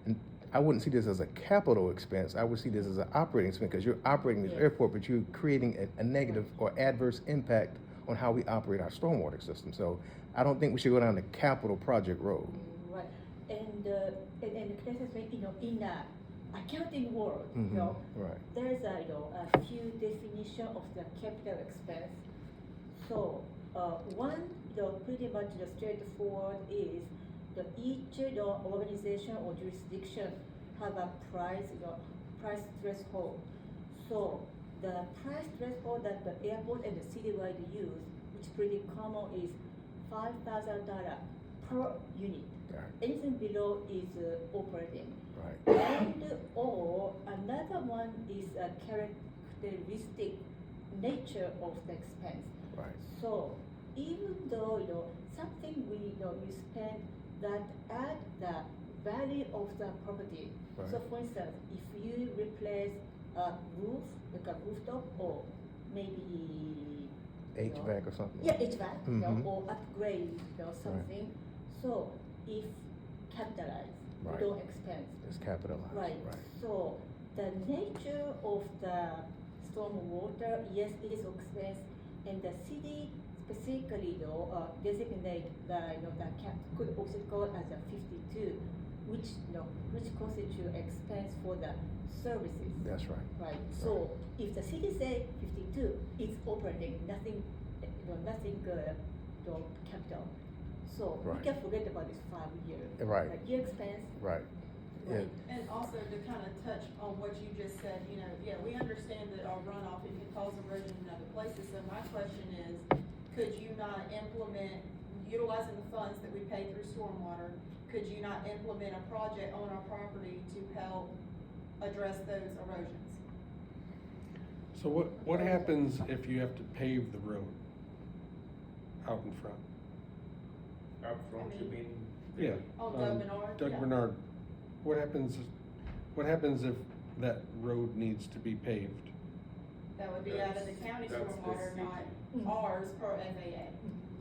and I wouldn't see this as a capital expense. I would see this as an operating expense because you're operating this airport, but you're creating a negative or adverse impact on how we operate our stormwater system. So I don't think we should go down the capital project road. Right, and Chris is making, in the accounting world, Right. there's a few definition of the capital expense. So, one, pretty much the straightforward is each organization or jurisdiction have a price threshold. So the price threshold that the airport and the citywide use, which is pretty common, is $5,000 per unit. Right. Anything below is operating. Right. And or another one is a characteristic nature of the expense. Right. So even though something we you spend that add the value of the property. Right. So for instance, if you replace a roof, like a rooftop, or maybe HVAC or something. yeah, HVAC, Mhm. or upgrade, something. So if capitalized, Right. don't expense. It's capitalized. Right. So the nature of the storm water, yes, it is expense, and the city specifically designate the, the cap could also go as a 52, which, which constitute expense for the services. That's right. Right, so if the city say 52, it's operating, nothing, nothing, capital. So we Right. can forget about this 5 year. Right. Like year expense. Right. Yeah. And also to kind of touch on what you just said, yeah, we understand that our runoff, it can cause erosion in other places, so my question is, could you not implement, utilizing the funds that we pay through stormwater, could you not implement a project on our property to help address those erosions? So what happens if you have to pave the road out in front? Up front, you mean? Yeah. On Doug Bernard? Doug Yeah. Bernard, what happens if that road needs to be paved? That would be out of the county That's the stormwater, not city. ours per FAA.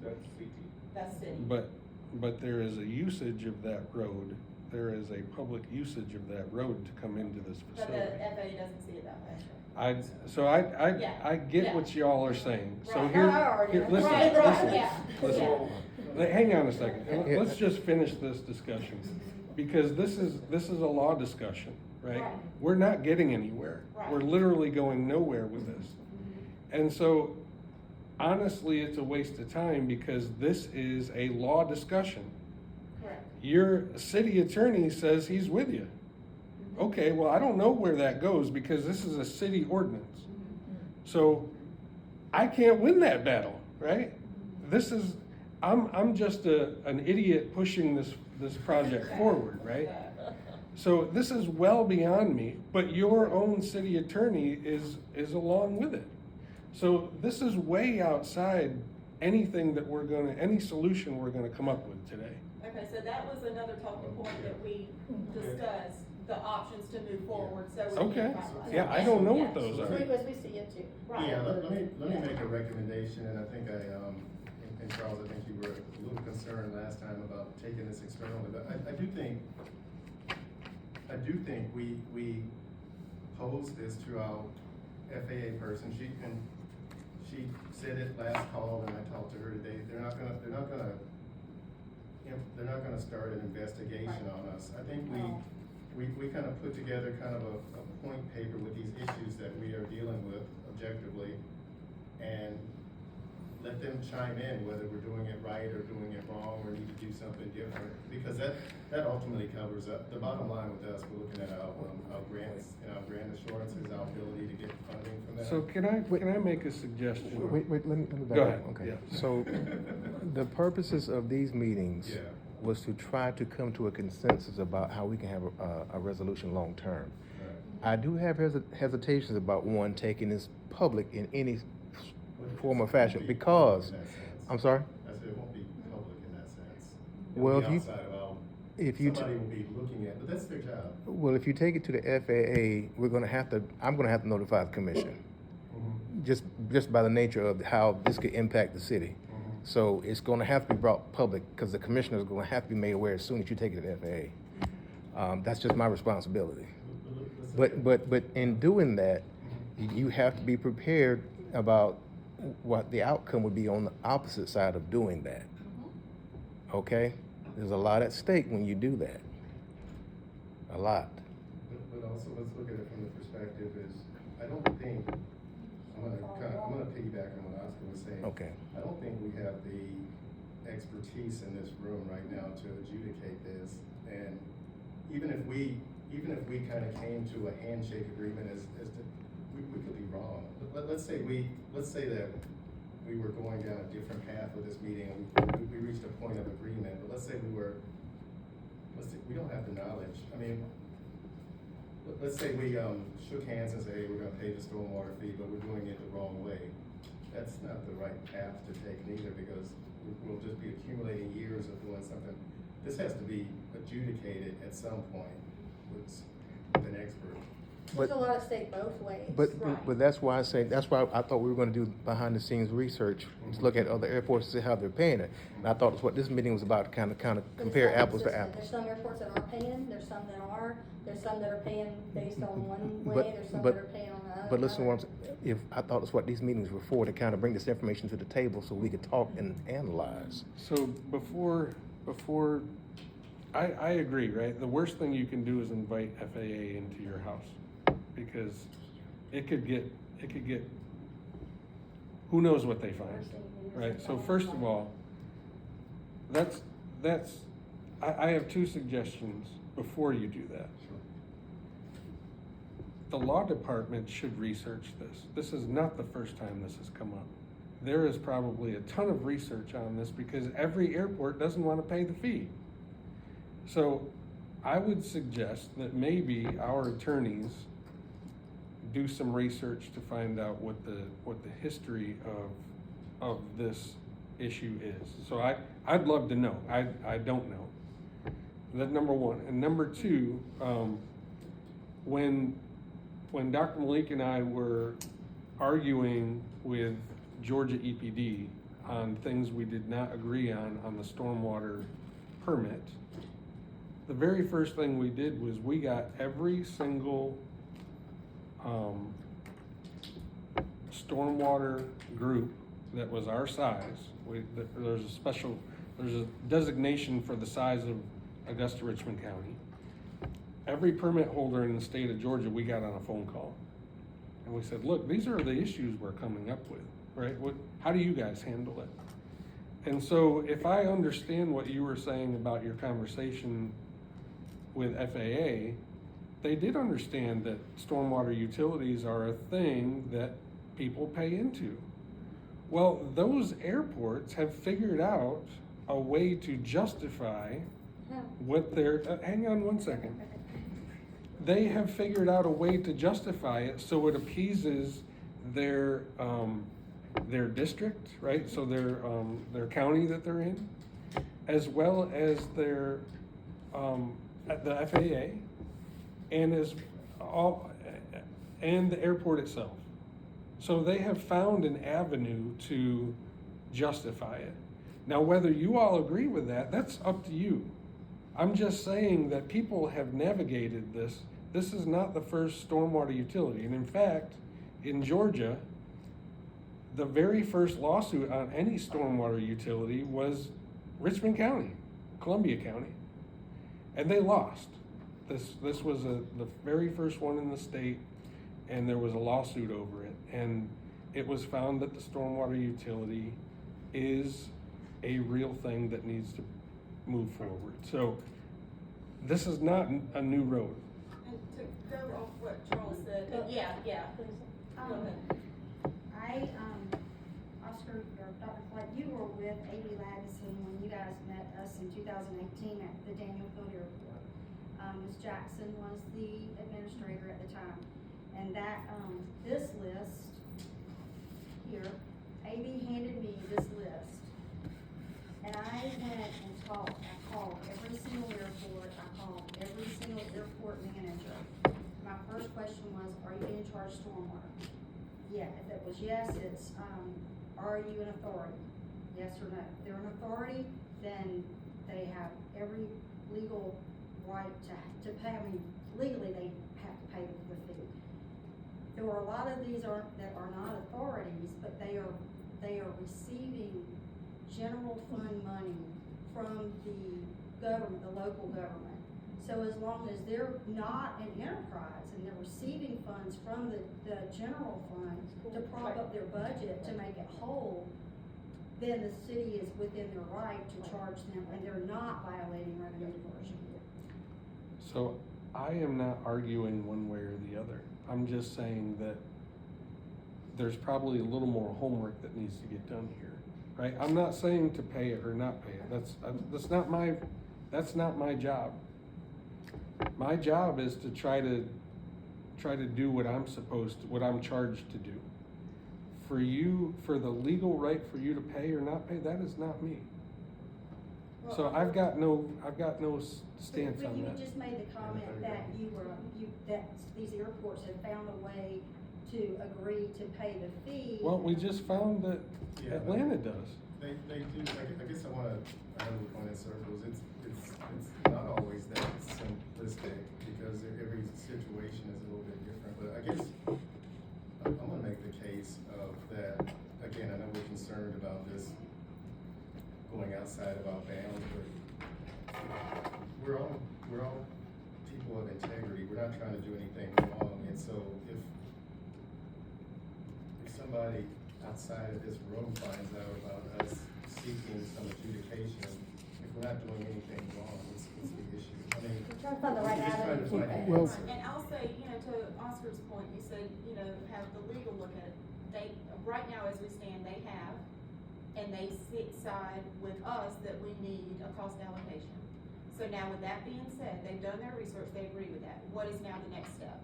That's city. That's city. But there is a usage of that road, there is a public usage of that road to come into this But the facility. FAA doesn't see it that way. I Yeah. get Yeah. what y'all are saying, so Right. here, I already know. listen, Right, right, listen, yeah. listen. Yeah. Hang on a second, let's just finish this discussion, because this is a law discussion, right? Right. We're not getting anywhere, Right. we're literally going nowhere with this. And so, honestly, it's a waste of time, because this is a law discussion. Correct. Your city attorney says he's with you. Okay, well, I don't know where that goes, because this is a city ordinance. So, I can't win that battle, right? I'm just an idiot pushing this project forward, right? So this is well beyond me, but your own city attorney is along with it. So this is way outside anything that any solution we're gonna come up with today. Okay, so that was another talking point that we discussed, the options to move forward, so we Okay, can finalize. yeah, I don't know what Yeah. those As are. we see it too. Right. Yeah, let me make a recommendation, and I think and Charles, I think you were a little concerned last time about taking this externally, but I do think we pose this to our FAA person, she said it last call, and I talked to her today, they're not gonna start an investigation on us. I think we kind of put together kind of a point paper with these issues that we are dealing with objectively, and let them chime in whether we're doing it right or doing it wrong or need to do something different, because that ultimately covers up, the bottom line with us, we're looking at our grants and our grant assurances, our ability to get funding from that. So can I make a suggestion? Wait, let me back Go up. ahead. Okay. Yeah. So, the purposes of these meetings Yeah. was to try to come to a consensus about how we can have a resolution long-term. Right. I do have hesitations about one taking this public in any form or fashion, because, I'm sorry? I said it won't be public in that sense. Well, It'll be if you- outside of our, if you t- somebody will be looking at, but that's their job. Well, if you take it to the FAA, I'm gonna have to notify the commission, just by the nature of how this could impact the city. So it's gonna have to be brought public, because the commissioner's gonna have to be made aware as soon as you take it to the FAA. That's just my responsibility. But in doing that, you have to be prepared about what the outcome would be on the opposite side of doing that. Okay? There's a lot at stake when you do that. A lot. But also, let's look at it from the perspective is, I don't think, I'm gonna piggyback on what Oscar was saying. Okay. I don't think we have the expertise in this room right now to adjudicate this. And even if we kind of came to a handshake agreement as to, we could be wrong. Let's say that we were going down a different path with this meeting, and we reached a point of agreement, but let's say we don't have the knowledge. I mean, let's say we shook hands and say, hey, we're gonna pay the stormwater fee, but we're doing it the wrong way. That's not the right path to take neither, because we'll just be accumulating years of doing something. This has to be adjudicated at some point with an expert. There's a lot at stake both ways. But that's why I thought we were gonna do behind the scenes research, to look at other airports to see how they're paying it. And I thought that's what this meeting was about, to kind of But it's compare not apples to consistent. apples. There's some airports that aren't paying, there's some that are, there's some that are paying based on one way, But- there's some but- that are paying on the but listen, if, I thought that's what these meetings were for, to kind of bring this information to the table so we could talk and analyze. So before, I agree, right? The worst thing you can do is invite FAA into your house, because it could get, who knows what they find, right? So first of all, I have two suggestions before you do that. The law department should research this. This is not the first time this has come up. There is probably a ton of research on this because every airport doesn't want to pay the fee. So I would suggest that maybe our attorneys do some research to find out what the history of this issue is. So I'd love to know. I don't know. That's number one. And number two, when Dr. Malik and I were arguing with Georgia EPD on things we did not agree on the stormwater permit, the very first thing we did was we got every single stormwater group that was our size. There's a designation for the size of Augusta Richmond County. Every permit holder in the state of Georgia, we got on a phone call. And we said, look, these are the issues we're coming up with, right? How do you guys handle it? And so if I understand what you were saying about your conversation with FAA, they did understand that stormwater utilities are a thing that people pay into. Well, those airports have figured out a way to justify what they're, hang on one second. They have figured out a way to justify it so it appeases their district, right? So their county that they're in, as well as their the FAA, and the airport itself. So they have found an avenue to justify it. Now, whether you all agree with that, that's up to you. I'm just saying that people have navigated this. This is not the first stormwater utility. And in fact, in Georgia, the very first lawsuit on any stormwater utility was Richmond County, Columbia County. And they lost. This was the very first one in the state, and there was a lawsuit over it. And it was found that the stormwater utility is a real thing that needs to move forward. So this is not a new road. And to go off what Charles said, Yeah, please. Go ahead. Oscar, or Dr. Clark, you were with A.B. Ladison when you guys met us in 2018 at the Daniel Field Airport. Ms. Jackson was the administrator at the time. And that, this list here, A.B. handed me this list. And I went and talked, I called every single airport, I called every single airport manager. My first question was, are you in charge of stormwater? Yeah, if it was yes, it's, are you an authority? Yes or no? If they're an authority, then they have every legal right to pay, I mean, legally they have to pay the fee. There were a lot of these that are not authorities, but they are receiving general fund money from the government, the local government. So as long as they're not an enterprise and they're receiving funds from the general fund to prop up their budget to make it whole, then the city is within their right to charge them, and they're not violating revenue diversion. So I am not arguing one way or the other. I'm just saying that there's probably a little more homework that needs to get done here, right? I'm not saying to pay it or not pay it. That's not my job. My job is to try to do what I'm charged to do. For the legal right for you to pay or not pay, that is not me. So I've got no stance on But you that. just made the comment that that these airports have found a way to agree to pay the fee. Well, we just found that Yeah. Atlanta does. They do, I guess I wanna go in circles, it's not always that simplistic, because every situation is a little bit different, but I guess just going outside of our bounds, but we're all people of integrity. We're not trying to do anything wrong, and so if somebody outside of this room finds out about us seeking some adjudication, if we're not doing anything wrong, what's the issue? I mean, We're trying to find the right we're just trying to avenue. find an Well- answer. And I'll say, to Oscar's point, you said, have the legal look at it. They, right now as we stand, they have, and they side with us that we need a cost allocation. So now with that being said, they've done their research, they agree with that. What is now the next step?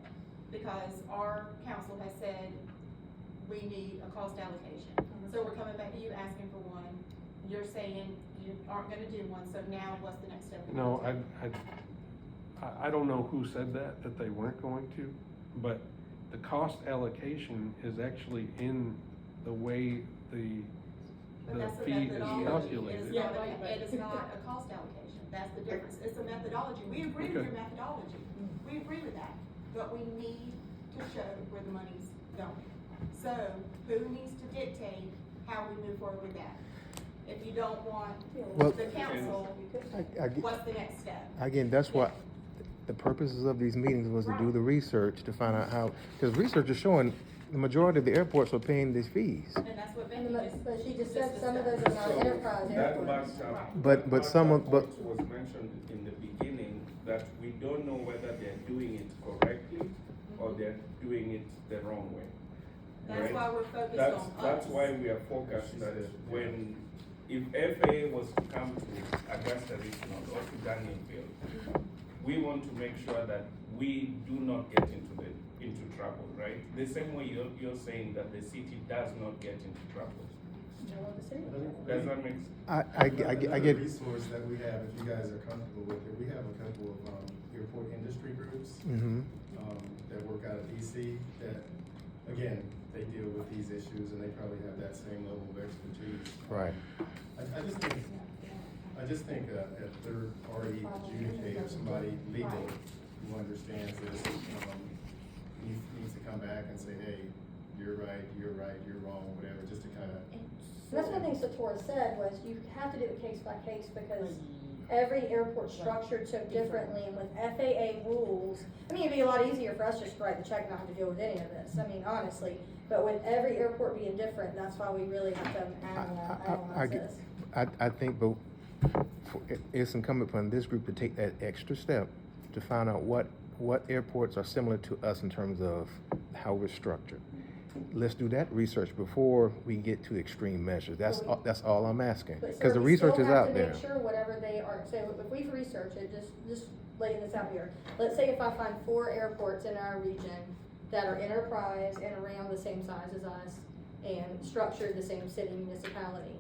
Because our council has said we need a cost allocation. So we're coming back to you asking for one. You're saying you aren't gonna do one, so now what's the next step? No, I don't know who said that they weren't going to, but the cost allocation is actually in the way the But that's the fee is methodology. calculated. It is not a cost allocation. That's the difference. It's a methodology. We agree with Okay. your methodology. We agree with that. But we need to show where the money's going. So who needs to dictate how we move forward with that? If you don't want Well- the council, I- what's the next step? Again, that's what, the purposes of these meetings was to do the research to find out how, because research is showing the majority of the airports are paying these fees. And that's what Becky just. But she just said some of those are not So enterprise that airports. backs up. But that some of- backs up what was mentioned in the beginning, that we don't know whether they're doing it correctly or they're doing it the wrong way. That's right? why we're focused That's, on us. that's why we are focused that when, if FAA was to come to Augusta Regional or to Danielville, we want to make sure that we do not get into trouble, right? The same way you're saying that the city does not get into trouble. Does that make sense? I Another get, resource that we have, if you guys are comfortable with it, we have a couple of, airport industry groups, mhm. that work out of DC, that, again, they deal with these issues and they probably have that same level of expertise. Right. I just think a third party adjudicator, somebody legal who understands this, needs to come back and say, hey, you're right, you're wrong, whatever, just to kind of. So that's one thing Satora said was you have to do it case by case because every airport structured so differently and with FAA rules, I mean, it'd be a lot easier for us just to write the check and not have to deal with any of this, I mean, honestly. But with every airport being different, that's why we really have to analyze this. I think, but it's incumbent upon this group to take that extra step to find out what airports are similar to us in terms of how we're structured. Let's do that research before we get to extreme measures. That's all I'm asking, But because sir, the we still research is have out to there. make sure whatever they are, so if we've researched it, just laying this out here. Let's say if I find 4 airports in our region that are enterprise and around the same size as us and structured the same city municipality.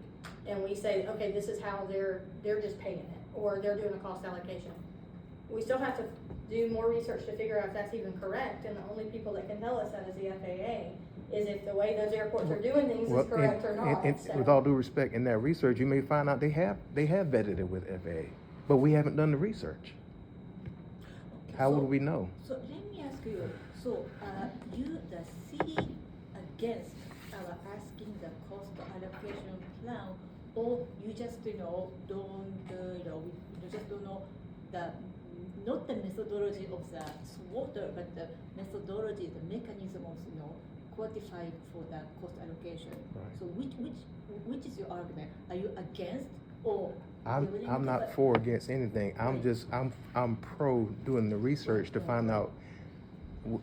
And we say, okay, this is how they're just paying it, or they're doing a cost allocation. We still have to do more research to figure out if that's even correct, and the only people that can tell us that is the FAA, is if the way those airports are doing things Well, is correct or not. and So- with all due respect, in that research, you may find out they have vetted it with FAA, but we haven't done the research. How would we know? So let me ask you, so, you, the city against asking the cost allocation plan, or you just, don't, you just don't know the, not the methodology of the SWOT, but the methodology, the mechanism of, quantifying for the cost allocation. Right. So which is your argument? Are you against or? I'm not for or against anything. I'm pro doing the research to find out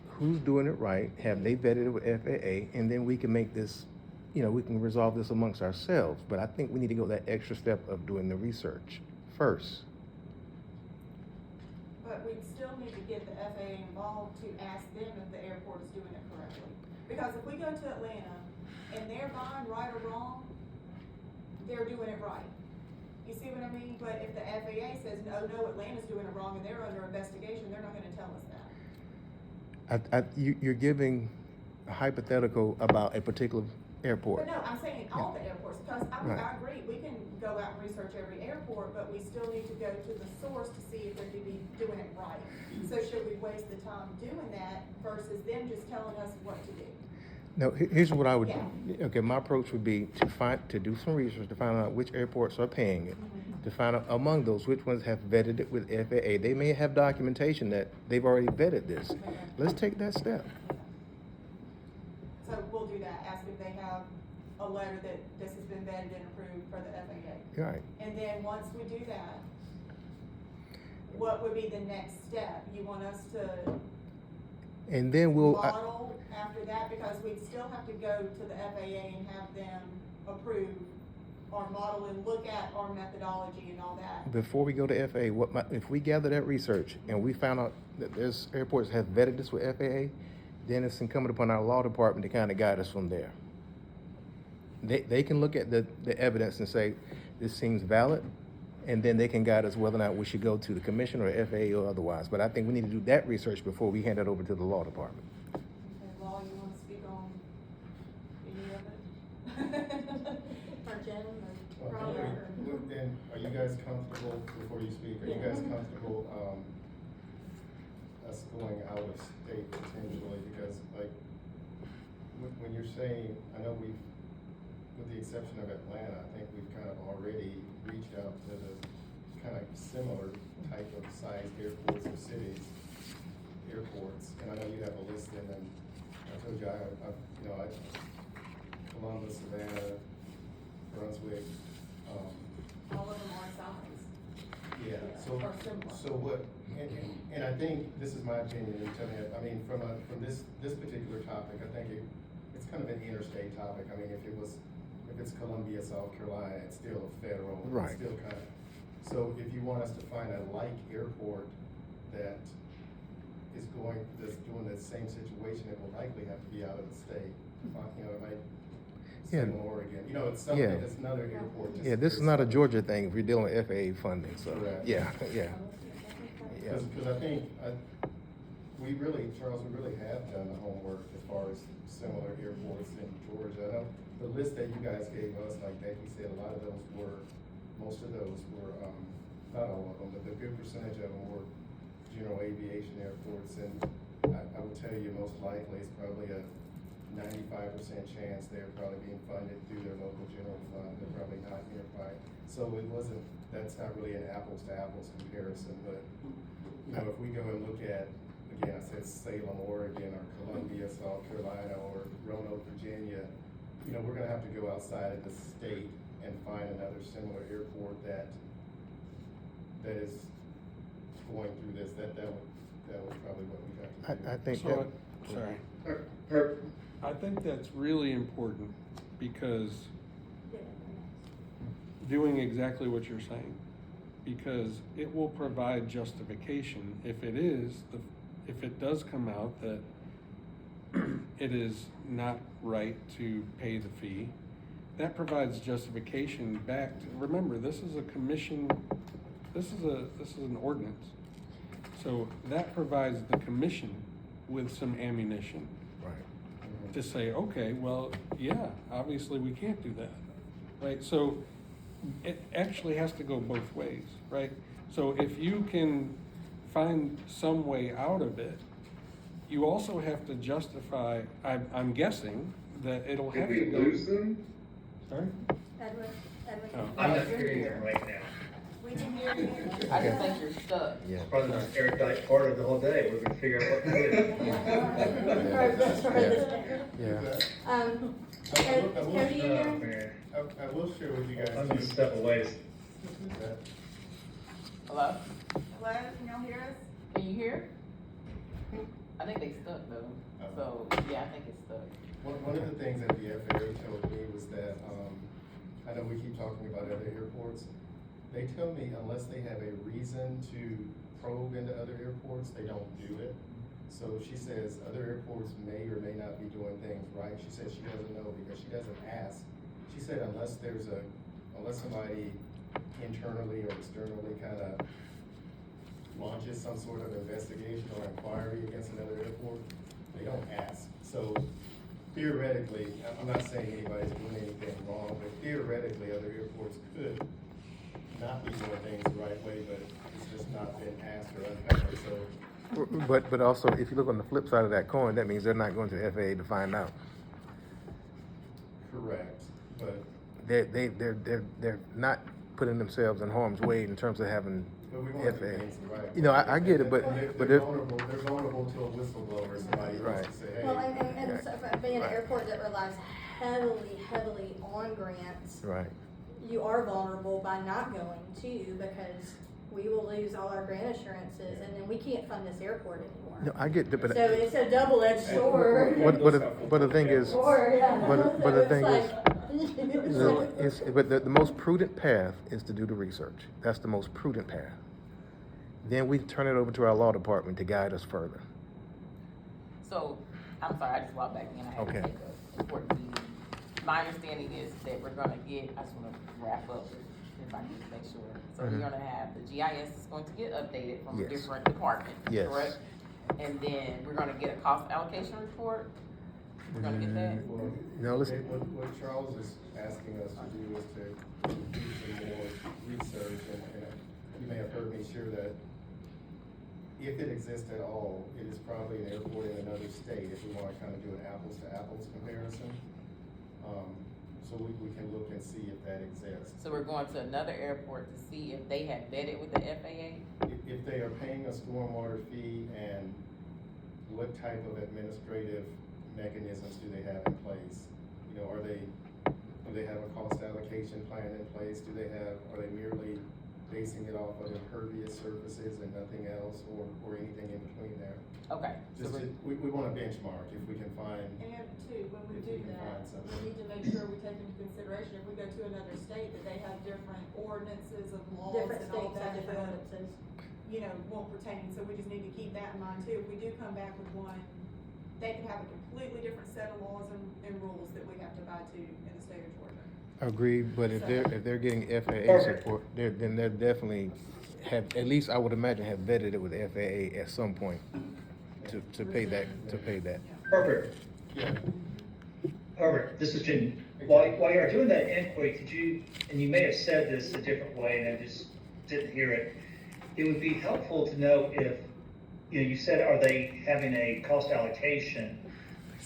who's doing it right, have they vetted it with FAA, and then we can make this, we can resolve this amongst ourselves. But I think we need to go that extra step of doing the research first. But we'd still need to get the FAA involved to ask them if the airport is doing it correctly. Because if we go to Atlanta and they're buying right or wrong, they're doing it right. You see what I mean? But if the FAA says, no, Atlanta's doing it wrong and they're under investigation, they're not gonna tell us that. You're giving a hypothetical about a particular airport. But no, I'm saying all the airports, because I Right. agree, we can go out and research every airport, but we still need to go to the source to see if they're doing it right. So should we waste the time doing that versus them just telling us what to do? No, here's what I would, okay, my approach would be to do some research, to find out which airports are paying it, to find out among those, which ones have vetted it with FAA. They may have documentation that they've already vetted this. Let's take that step. So we'll do that, ask if they have a letter that this has been vetted and approved for the FAA. Right. And then once we do that, what would be the next step? You want us to And then we'll, model after that? Because we'd still have to go to the FAA and have them approve our model and look at our methodology and all that. before we go to FAA, if we gather that research and we found out that there's airports that have vetted this with FAA, then it's incumbent upon our law department to kind of guide us from there. They can look at the evidence and say, this seems valid, and then they can guide us whether or not we should go to the commission or FAA or otherwise. But I think we need to do that research before we hand it over to the law department. Okay, Law, you wanna speak on any of it? Or Jen, or Okay, Robert, or. well, then, are you guys comfortable, before you speak, are you guys comfortable, us going out of state potentially? Because like, when you're saying, I know we've, with the exception of Atlanta, I think we've kind of already reached out to the kind of similar type of size airports or cities, airports, and I know you have a list in, and I told you, Columbus, Savannah, Brunswick, All of them are size. yeah, so, Or similar. so what, and I think, this is my opinion, and tell me, I mean, from this particular topic, I think it's kind of an interstate topic. I mean, if it's Columbia, South Carolina, it's still a federal, Right. it's still kind of, so if you want us to find a like airport that is that's doing the same situation, it will likely have to be out of the state. You know, it might, Yeah. in Oregon, you know, it's something, Yeah. it's another airport. just- Yeah, this is not a Georgia thing if you're dealing with FAA funding, so, Correct. yeah, yeah. Yeah. Because I think, Charles, we really have done the homework as far as similar airports in Georgia. I know the list that you guys gave us, like Becky said, most of those were, not all of them, but the good percentage of them were general aviation airports. And I would tell you, most likely, it's probably a 95% chance they're probably being funded through their local general fund. They're probably not nearby. So that's not really an apples to apples comparison, but you know, if we go and look at, again, I said Salem, Oregon, or Columbia, South Carolina, or Roanoke, Virginia, you know, we're gonna have to go outside of the state and find another similar airport that is going through this. That was probably what we got to do. I think So, that, sorry. I think that's really important because doing exactly what you're saying, because it will provide justification if it does come out that it is not right to pay the fee. That provides justification back to, remember, this is a commission, this is an ordinance. So that provides the commission with some ammunition right. to say, okay, well, yeah, obviously we can't do that, right? So it actually has to go both ways, right? So if you can find some way out of it, you also have to justify, I'm guessing that it'll have to go. them? Sorry? Edward, Oh. I'm not hearing them right now. We can hear you. I just think you're stuck. Yeah. Probably the most airtight part of the whole day, we're gonna figure out what to do. Cody, you Oh, there? man. I will share with you guys. I'm gonna too. step away. Hello? Hello, can y'all hear us? Can you hear? I think they stuck though. So, yeah, I think it's stuck. One of the things that the FAA told me was that, I know we keep talking about other airports. They tell me unless they have a reason to probe into other airports, they don't do it. So she says other airports may or may not be doing things right. She says she doesn't know because she doesn't ask. She said unless somebody internally or externally kind of launches some sort of investigation or inquiry against another airport, they don't ask. So theoretically, I'm not saying anybody's doing anything wrong, but theoretically, other airports could not be doing things the right way, but it's just not been asked or uncovered, so. But also, if you look on the flip side of that coin, that means they're not going to the FAA to find out. Correct, but, they're not putting themselves in harm's way in terms of having but we want to do FAA. things the right You know, way. I get it, but They're they're- vulnerable to a whistleblower, somebody who wants to say, hey. Well, and so for being an Right. airport that relies heavily on grants, Right. you are vulnerable by not going too, because we will lose all our grant assurances, and then we can't fund this airport anymore. No, I get that, but. So it's a double-edged sword. But the thing is, Or, yeah. but So the it's thing is, like- but the most prudent path is to do the research. That's the most prudent path. Then we turn it over to our law department to guide us further. So, I'm sorry, I just walked back in, I had to Okay. take a important meeting. My understanding is that we're gonna get, I just wanna wrap up, if I need to make sure. So we're Mhm. gonna have, the GIS is going to get updated from Yes. different departments, Yes. correct? And then we're gonna get a cost allocation report, we're gonna get that? Well, No, listen. What Charles is asking us to do is to do some more research, and you may have heard me share that if it exists at all, it is probably an airport in another state, if we wanna kind of do an apples to apples comparison. So we can look and see if that exists. So we're going to another airport to see if they have vetted with the FAA? If they are paying a stormwater fee, and what type of administrative mechanisms do they have in place? You know, do they have a cost allocation plan in place? Are they merely basing it off of impervious surfaces and nothing else, or anything in between there? Okay. So Just, we're- we wanna benchmark if we can find, And two, when we If do we can that, find something. we need to make sure we take into consideration, if we go to another state, that they have different ordinances of laws Different and all states have that, different that, ordinances. you know, won't pertain, so we just need to keep that in mind too. If we do come back with one, they could have a completely different set of laws and rules that we have to abide to in the state of Georgia. Agreed, but if they're getting FAA Perfect. support, then they're definitely have, at least I would imagine, have vetted it with FAA at some point to pay that. Perfect. yeah, Perfect, this is Jim. While you're doing that inquiry, could you, and you may have said this a different way and I just didn't hear it. It would be helpful to know if, you know, you said, are they having a cost allocation?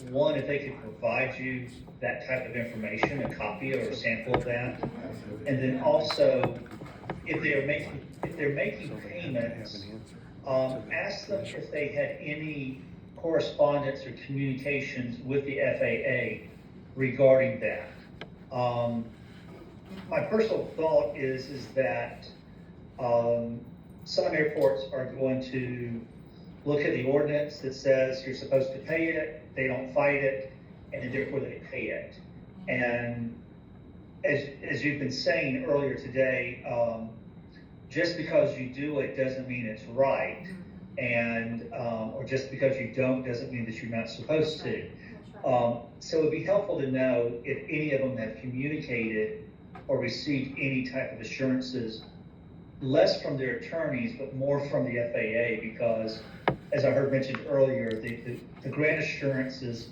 One, if they could provide you that type of information, a copy or a sample of that. And then also, if they're making payments, ask them if they had any correspondence or communications with the FAA regarding that. My personal thought is that, some airports are going to look at the ordinance that says you're supposed to pay it, they don't fight it, and then therefore they pay it. And as you've been saying earlier today, just because you do it doesn't mean it's right. And, or just because you don't doesn't mean that you're not supposed to. So it'd be helpful to know if any of them have communicated or received any type of assurances, less from their attorneys, but more from the FAA, because as I heard mentioned earlier, the grant assurances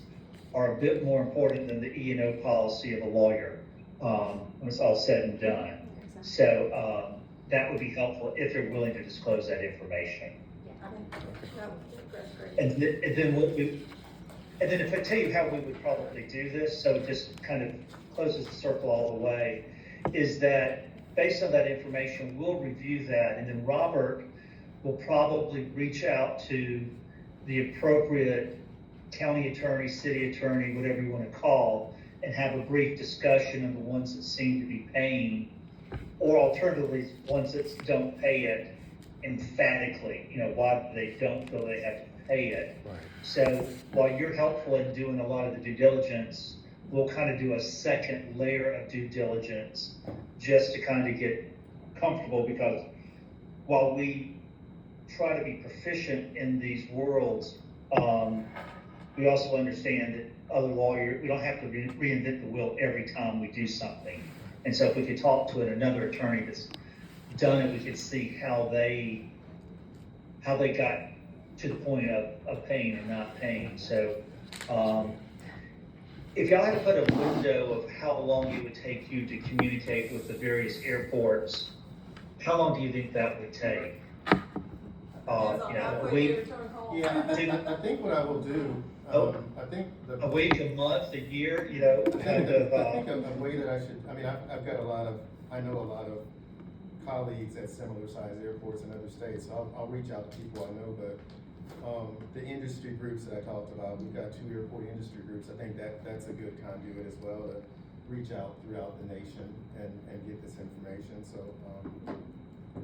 are a bit more important than the E&O policy of a lawyer, when it's all said and done. So, that would be helpful if they're willing to disclose that information. And then if I tell you how we would probably do this, so it just kind of closes the circle all the way, is that based on that information, we'll review that, and then Robert will probably reach out to the appropriate county attorney, city attorney, whatever you want to call, and have a brief discussion of the ones that seem to be paying, or alternatively, ones that don't pay it emphatically, you know, why they don't feel they have to pay it. Right. So while you're helpful in doing a lot of the due diligence, we'll kind of do a second layer of due diligence just to kind of get comfortable, because while we try to be proficient in these worlds, we also understand that other lawyers, we don't have to reinvent the wheel every time we do something. And so if we could talk to another attorney that's done it, we could see how they got to the point of paying and not paying. So, if y'all had to put a window of how long it would take you to communicate with the various airports, how long do you think that would take? Depends on You know, how a quick week? you return calls. yeah, I think what I will do, I think the. A week, a month, a year, you know, kind of, I think a way that I should, I mean, I've got I know a lot of colleagues at similar sized airports in other states, so I'll reach out to people I know, but, the industry groups that I talked about, we've got 2 airport industry groups, I think that's a good conduit as well, to reach out throughout the nation and get this information, so,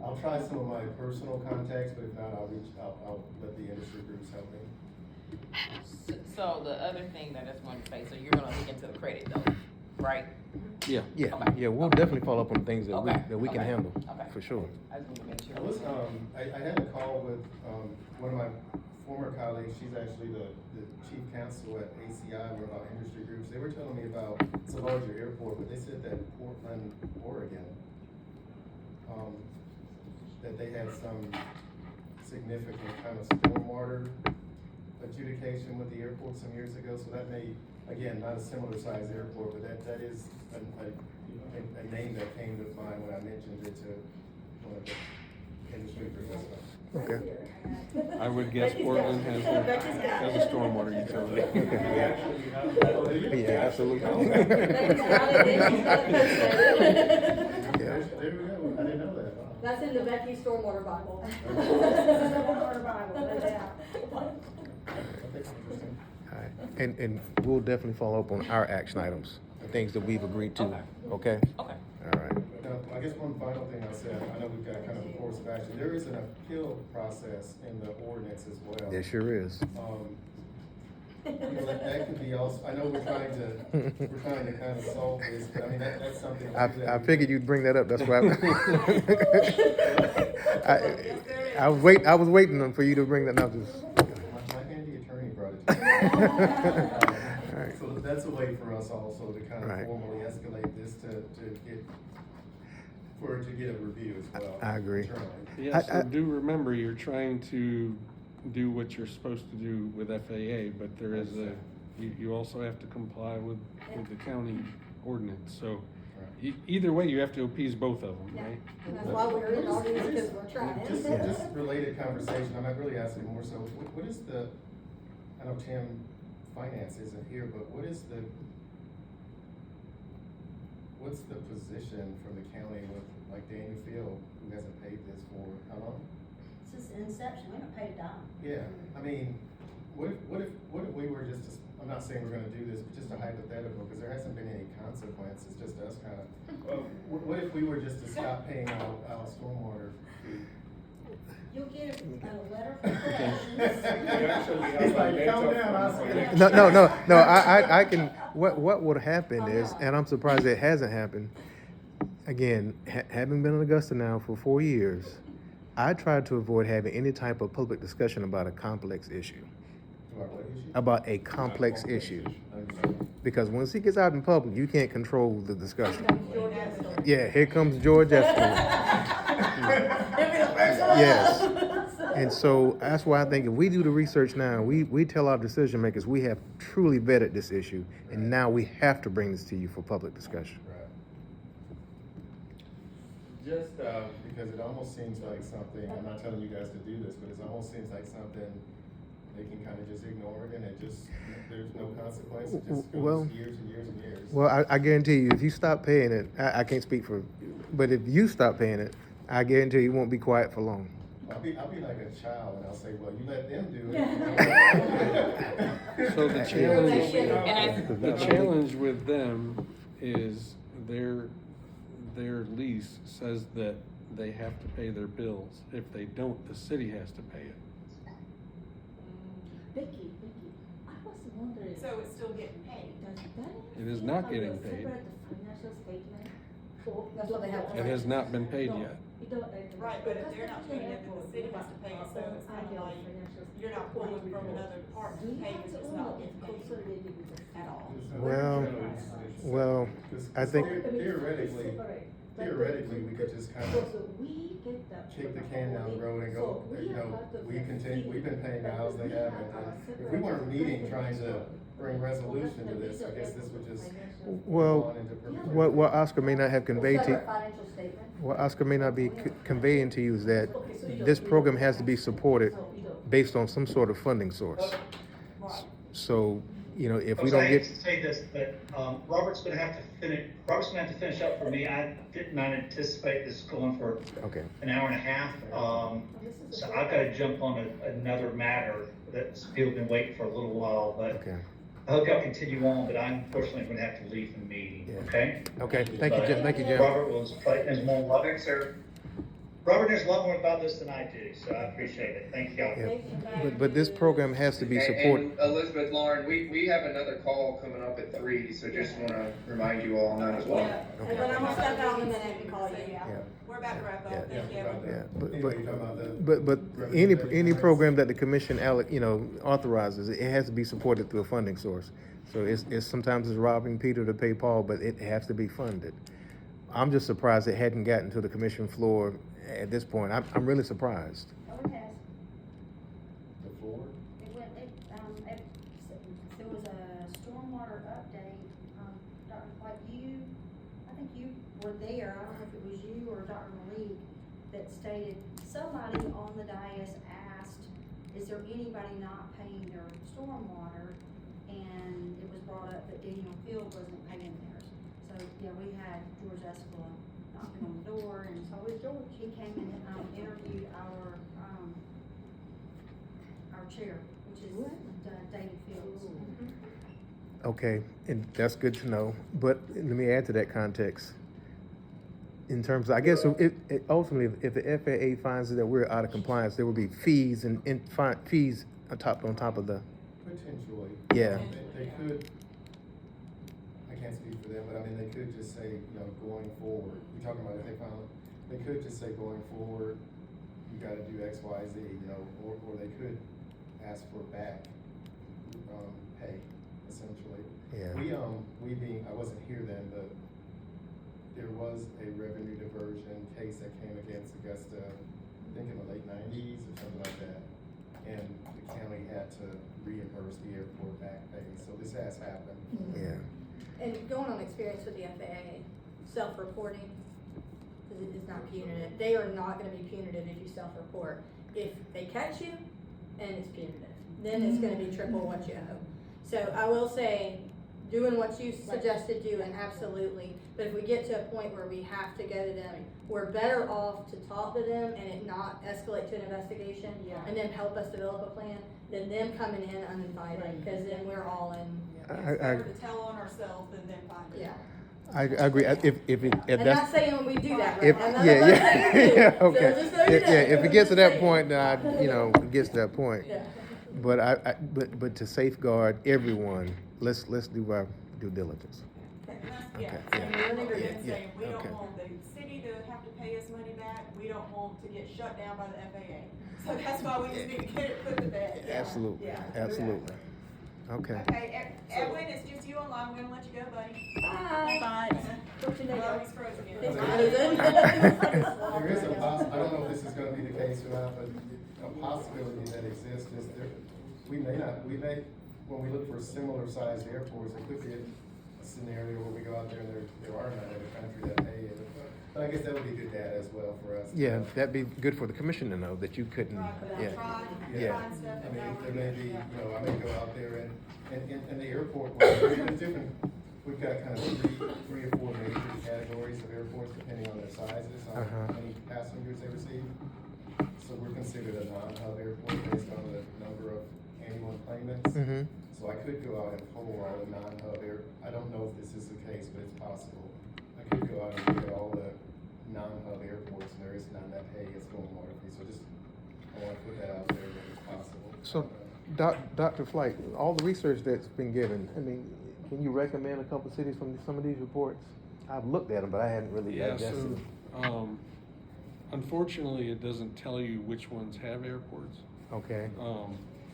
I'll try some of my personal contacts, but if not, I'll let the industry groups help me. So the other thing that I just wanted to say, so you're gonna look into the credit though, right? Yeah, Okay. yeah, we'll definitely follow up on things that Okay, we can okay, handle, okay. for sure. I just want to make sure. I was, I had a call with, one of my former colleagues, she's actually the chief counsel at ACI, one of our industry groups. They were telling me about, it's a larger airport, but they said that Portland, Oregon, that they had some significant kind of stormwater adjudication with the airport some years ago, so that may, again, not a similar size airport, but that is a name that came to mind when I mentioned it to one of the industry groups. Okay. I would guess Portland has a stormwater utility. We actually have that. Oh, do you? Yeah, absolutely. There we go, I didn't know that. Wow. That's in the Becky Stormwater Bible. Stormwater Bible, no doubt. That's interesting. All right, and we'll definitely follow up on our action items, things that we've agreed to, okay? Okay. All right. Now, I guess one final thing I'll say, I know we've got kind of a course of action, there is an appeal process in the ordinance as well. There sure is. You know, that could be also, I know we're trying to kind of solve this, but I mean, that's something. I figured you'd bring that up, that's why. I was waiting for you to bring that up. My handy attorney brought it to me. All right. So that's a way for us also to kind of Right. formally escalate this to get a review as well. I agree. internally. Yes, so do remember, you're trying to do what you're supposed to do with FAA, but there is you also have to comply with the county ordinance, so either way, you have to appease both of them, right? That's why we're in all these, because we're trying. Just related conversation, I'm not really asking more so, what is the, I know Tim Finance isn't here, but what's the position from the county with, like Daniel Field, who hasn't paid this for, how long? Since inception, we haven't paid a dime. Yeah, I mean, what if we were just, I'm not saying we're gonna do this, but just a hypothetical, because there hasn't been any consequences, just us kind of, what if we were just to stop paying our stormwater fee? You'll get a letter from collections. We actually have He's a like, letter calm down, from Oscar. collection. No, I can, what would happen is, and I'm surprised it hasn't happened, again, having been in Augusta now for 4 years, I tried to avoid having any type of public discussion about a complex issue. About what issue? About a complex issue. Understand. Because once it gets out in public, you can't control the discussion. George Epstein. Yeah, here comes George Epstein. Yes. And so that's why I think if we do the research now, we tell our decision makers, we have truly vetted this issue, and now we have to bring this to you for public discussion. Right. Just, because it almost seems like something, I'm not telling you guys to do this, but it almost seems like something they can kind of just ignore it and it just, there's no consequence, it just Well- goes years and years and years. Well, I guarantee you, if you stop paying it, I can't speak for, but if you stop paying it, I guarantee you won't be quiet for long. I'll be like a child and I'll say, well, you let them do it. So the And the challenge with them is their lease says that they have to pay their bills. If they don't, the city has to pay it. Becky, I was wondering. So it's still getting paid. Does that It is not getting paid. separate financial statement? Or That's what they have. It has not been paid yet. Right, but if they're not paying it, then the city has to pay it, so it's kind of like, you're not pulling from another department to pay because it's not getting paid at all. Well, I think, Theoretically, we could just kind of kick the can down the road and go, you know, we've been paying the house they have, and if we weren't meeting trying to bring resolution to this, I guess this would just well, go on into perpetuity. what Oscar may not have conveyed to, Separate financial statement. what Oscar may not be conveying to you is that this program has to be supported based on some sort of funding source. So, you know, if I we was don't going get, to say this, but Robert's going to have to finish up for me. I did not anticipate this going for okay, an hour and a half. So I've got to jump on another matter that people have been waiting for a little while, but okay, I hope y'all continue on, but I'm unfortunately going to have to leave the meeting, Yeah. okay? okay, thank you, Jim, thank you, Jim. Robert was, there's more, thanks, sir. Robert knows a lot more about this than I do, so I appreciate it. Thank y'all. Yeah. But this program has to be supported. And Elizabeth, Lauren, we have another call coming up at 3, so just wanna remind you all on that as well. Yeah, and then I'm gonna step out in a minute and call you. Yeah, Yeah. we're about to wrap Yeah. up, thank you. Yeah, Anyway, you talking about the. but any program that the commission authorizes, it has to be supported through a funding source. So it's sometimes it's robbing Peter to pay Paul, but it has to be funded. I'm just surprised it hadn't gotten to the commission floor at this point. I'm really surprised. Oh, it has. The floor? It went, there was a stormwater update, Dr. White, I think you were there, I don't know if it was you or Dr. Malik, that stated, somebody on the dais asked, is there anybody not paying their stormwater? And it was brought up that Daniel Field wasn't paying theirs. So, yeah, we had George Escala knocking on the door, and so was George. He came and, interviewed our chair, which is David Fields. Okay, and that's good to know. But let me add to that context. In terms of, I guess, ultimately, if the FAA finds that we're out of compliance, there will be fees and fees on top of the. Potentially. Yeah. They could, I can't speak for them, but I mean, they could just say, going forward, you're talking about if they found, they could just say going forward, you gotta do X, Y, Z, or they could ask for back, pay, essentially. Yeah. I wasn't here then, but there was a revenue diversion case that came against Augusta, I think in the late 90s or something like that. And the county had to reimburse the airport back pay, so this has happened. Yeah. And going on experience with the FAA, self-reporting is not punitive. They are not gonna be punitive if you self-report. If they catch you and it's punitive, then it's gonna be triple what you owe. So I will say, doing what you suggested doing, absolutely. But if we get to a point where we have to go to them, we're better off to talk to them and it not escalate to an investigation and then help us develop a plan than them coming in uninvited, because then we're all in. I- It's better to tell on ourselves than them find it. Yeah. I agree. If I'm that's. not saying we do that, If, right? I'm not yeah, saying we do. yeah, So okay. just so you know. If it gets to that Just point, saying. then it gets to that point. Yeah. But but to safeguard everyone, let's do our due diligence. Yeah, Okay, so yeah, we're in agreement yeah, saying, we okay. don't want the city to have to pay us money back, we don't want to get shut down by the FAA. So that's why we just need to get it put to bed. Yeah. Absolutely, Yeah. absolutely. Okay. Okay, Edwin, it's just you online, we're gonna let you go, buddy. Bye. Talk to you later. Oh, he's frozen again. It's There is a I don't know if this is gonna be the case or not, but a possibility that exists is we may, when we look for similar sized airports, it could be a scenario where we go out there and there are none in the country that pay it. But I guess that would be good data as well for us. Yeah, that'd be good for the commission to know that you couldn't. Right, but I Yeah. tried, Yeah. find stuff I and mean, now there we're may good. be, Yeah. I may go out there and the airport, there's different, we've got kind of three or four major categories of airports depending on their sizes, on how many passengers they receive. So we're considered a non-hub airport based on the number of annual claimants. Mm-hmm. So I could go out and poll all the non-hub I don't know if this is the case, but it's possible. I could go out and look at all the non-hub airports, and there is none that pay a stormwater fee, so just, I wanna put that out there that it's possible. So, Dr. Flight, all the research that's been given, I mean, can you recommend a couple of cities from some of these reports? I've looked at them, but I hadn't really Yeah, digested so, them. unfortunately, it doesn't tell you which ones have airports. Okay.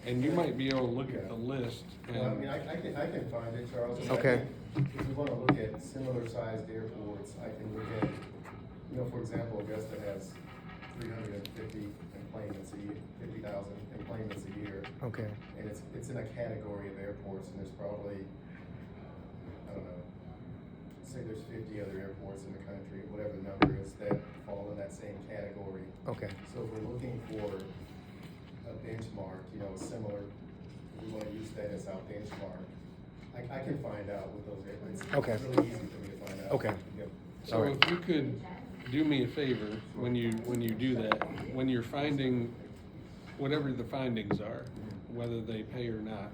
And you might be able to look at the list Well, I mean, and, I can find it, Charles. I Okay. think If we wanna look at similar sized airports, I can look at, for example, Augusta has 350 complainants a year, 50,000 complainants a year. Okay. And it's in a category of airports, and there's probably, I don't know, say there's 50 other airports in the country, whatever the number is, that fall in that same category. Okay. So if we're looking for a benchmark, a similar we wanna use that as our benchmark. I can find out what those are. It's Okay. really easy for me to find out. Okay. Yep. So Alright. if you could do me a favor, when you do that, when you're finding, whatever the findings are, whether they pay or not,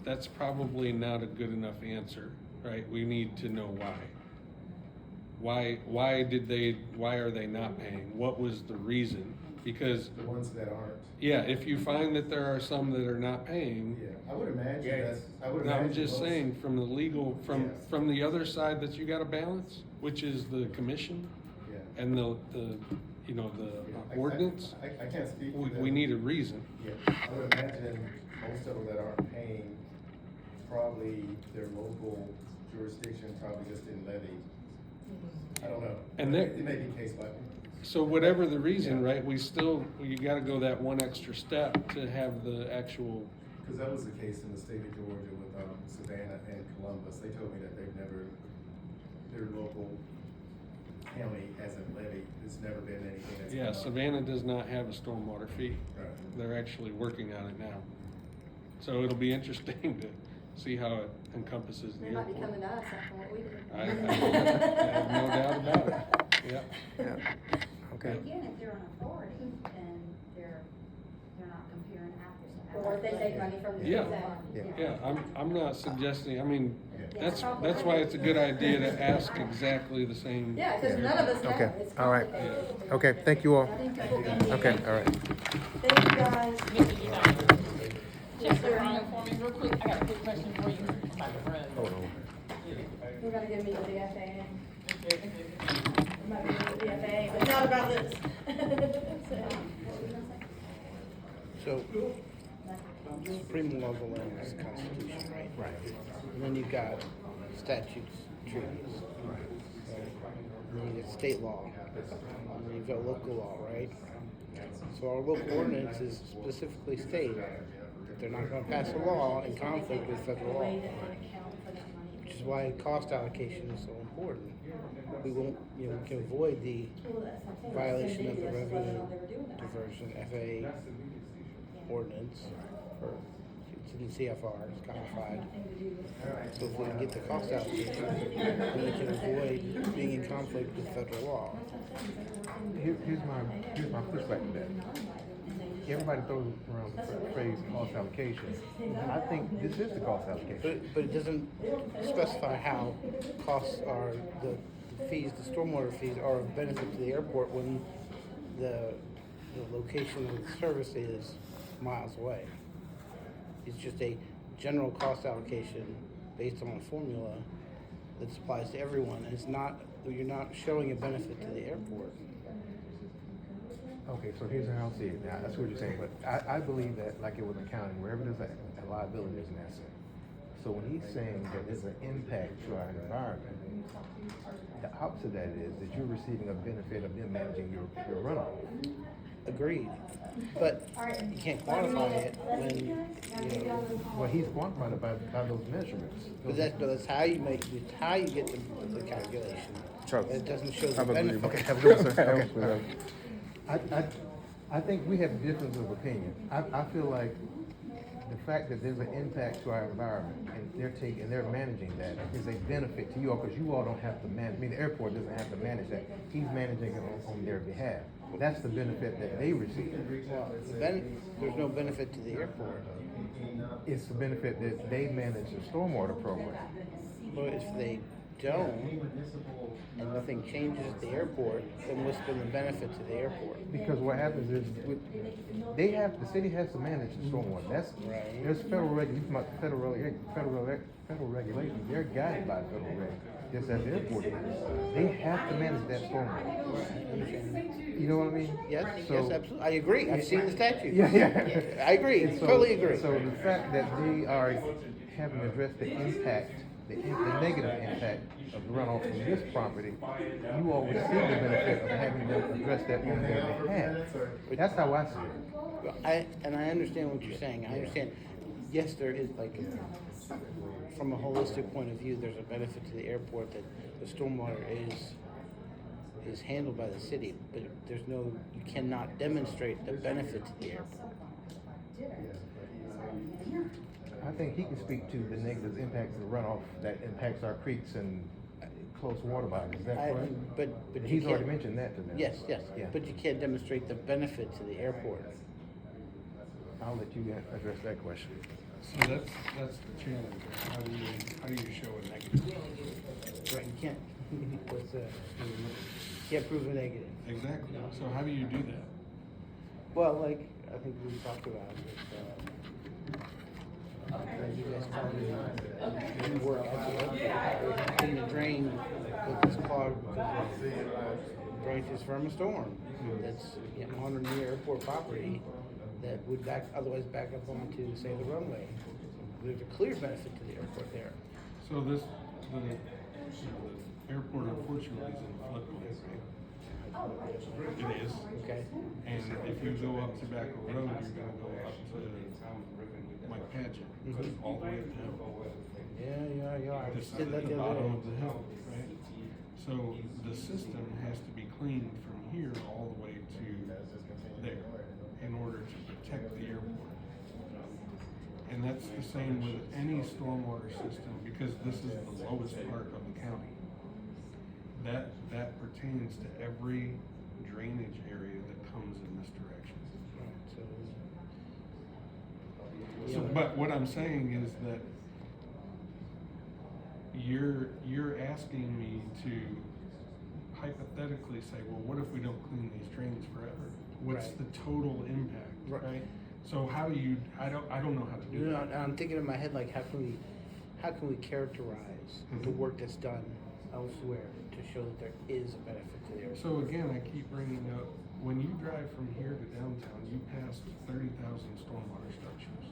that's probably not a good enough answer, right? We need to know why. Why are they not paying? What was the reason? Because, The ones that aren't, yeah, if you find that there are some that are not paying, yeah, I would imagine Yeah, that's, I would no, imagine. I'm just most- saying, from the legal, Yes. from the other side that you gotta balance, which is the commission Yeah. and the you know, Yeah, the ordinance, I can't speak for them. we need a reason. Yeah, I would imagine most of them that aren't paying, probably their local jurisdiction probably just didn't levy. I don't know. And there- It may be case by, So whatever the reason, Yeah. right, you gotta go that one extra step to have the actual, because that was the case in the state of Georgia with Savannah and Columbus. They told me that they've never, their local county hasn't levied, there's never been anything that's. yeah, come up. Savannah does not have a stormwater fee. Right. They're actually working on it now. So it'll be interesting to see how it encompasses the They might be airport. coming to us after what we did. I have no doubt about it, yeah. Yeah. Okay. Again, if they're an authority, then they're not comparing apples to apples. Or if they take money from the. Yeah. city. Yeah, I'm not suggesting, I mean, Yeah. that's why it's a good idea to ask exactly the same. Yeah, because none of us know. Okay, It's all right. complicated. Okay, thank you all. I think people can be- Okay, all right. Thank you, guys. Mr. United, check the drawing for me real quick. I got a quick question for you. I'm about to run. Hold on. We're gonna go meet with the FAA. I'm not gonna meet with the FAA, but not about this. So, supreme law of the land is the Constitution, right? Right. And then you've got statutes, treaties. Right. And then you get state law, and then you've got local law, right? So our local ordinances specifically state that they're not gonna pass a law in conflict with federal law. Which is why cost allocation is so important. We won't, we can avoid the violation of the revenue diversion FAA ordinance, or it's in the CFR, it's codified. So if we can get the cost allocation, then we can avoid being in conflict with federal law. Here's my pushback to that. Everybody throws around the phrase cost allocation. I think this is the cost allocation. But it doesn't specify how costs are, the fees, the stormwater fees are of benefit to the airport when the location of the service is miles away. It's just a general cost allocation based on a formula that applies to everyone. It's not, you're not showing a benefit to the airport. Okay, so here's how I see it now. That's what you're saying, but I believe that, like it was accounting, wherever there's a liability, there's an asset. So when he's saying that there's an impact to our environment, the opposite of that is that you're receiving a benefit of them managing your runoff. Agreed. But you can't quantify it when, you know, Well, he's quantifying it by those measurements. but that's how you make, it's how you get the calculation. Charles. It doesn't show the Have a good benefit. Okay, have a good one, sir. Okay, all right. I think we have a difference of opinion. I feel like the fact that there's an impact to our environment and they're managing that is a benefit to you all, because you all don't have to manage, I mean, the airport doesn't have to manage that. He's managing it on their behalf. That's the benefit that they receive. Well, there's no benefit to the airport. It's the benefit that they manage the stormwater program. But if they don't, and nothing changes at the airport, then what's been the benefit to the airport? Because what happens is, the city has to manage the stormwater. That's, Right. there's federal federal regulations. They're guided by federal regulations, just as the airport is. They have to manage that stormwater. You know what I mean? Yes, So- yes, absolutely. I agree. I've seen the statute. Yeah. I agree. And so- Totally agree. So the fact that they are having addressed the impact, the negative impact of the runoff from this property, you all receive the benefit of having them address that on their behalf. That's how I see it. I understand what you're saying. I understand. Yes, there is, like, from a holistic point of view, there's a benefit to the airport that the stormwater is handled by the city, but you cannot demonstrate the benefit to the airport. think he can speak to the negative impacts of the runoff that impacts our creeks and close water bodies, is that correct? But you He's already can't- mentioned that to them. Yes, yes, Yeah. but you can't demonstrate the benefit to the airport. I'll let you address that question. So that's the challenge. How do you show a negative? Right, you can't, what's that? Can't prove a negative. Exactly. So how do you do that? Well, like, I think we talked about you guys probably, you work in the drain with this clogged because of branches from a storm that's getting on the airport property that would otherwise back up onto, say, the runway. There's a clear benefit to the airport there. So the airport unfortunately is in floodplain, right? It is. Okay. And if you go up Tobacco Road, you're gonna go up to Mike Paget, all the way up the hill. Yeah. I This is did at that the the other bottom day. of the hill, right? So the system has to be cleaned from here all the way to there in order to protect the airport. And that's the same with any stormwater system, because this is the lowest part of the county. That pertains to every drainage area that comes in this direction. So, but what I'm saying is that you're asking me to hypothetically say, well, what if we don't clean these drains forever? What's Right. the total impact, Right. right? So how do you, I don't know how to do You know, that. I'm thinking in my head, like, how can we characterize the Mhm. work that's done elsewhere to show that there is a benefit to the airport? So again, I keep bringing up, when you drive from here to downtown, you pass 30,000 stormwater structures.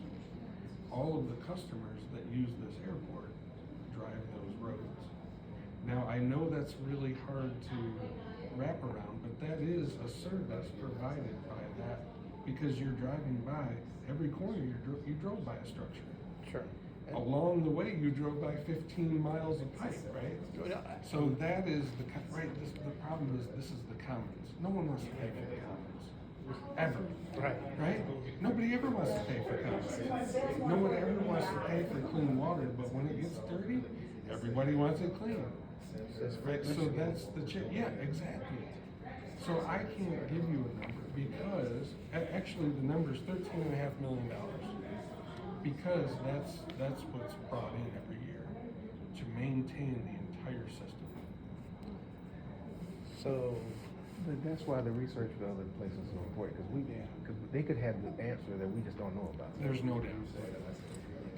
All of the customers that use this airport drive those roads. Now, I know that's really hard to wrap around, but that is a service provided by that, because you're driving by, every corner you drove by a structure. Sure. Along the way, you drove by 15 miles of pipe, right? So that is the problem is, this is the commons. No one wants to pay for the commons, ever. Right? Nobody ever wants to pay for commons. No one ever wants to pay for clean water, but when it gets dirty, everybody wants it clean. Right, so that's the yeah, exactly. So I can't give you a number because, actually, the number's $13.5 million. Because that's what's brought in every year to maintain the entire system. So, But that's why the research for other places is so important, because they could have the answer that we just don't know about. There's no doubt.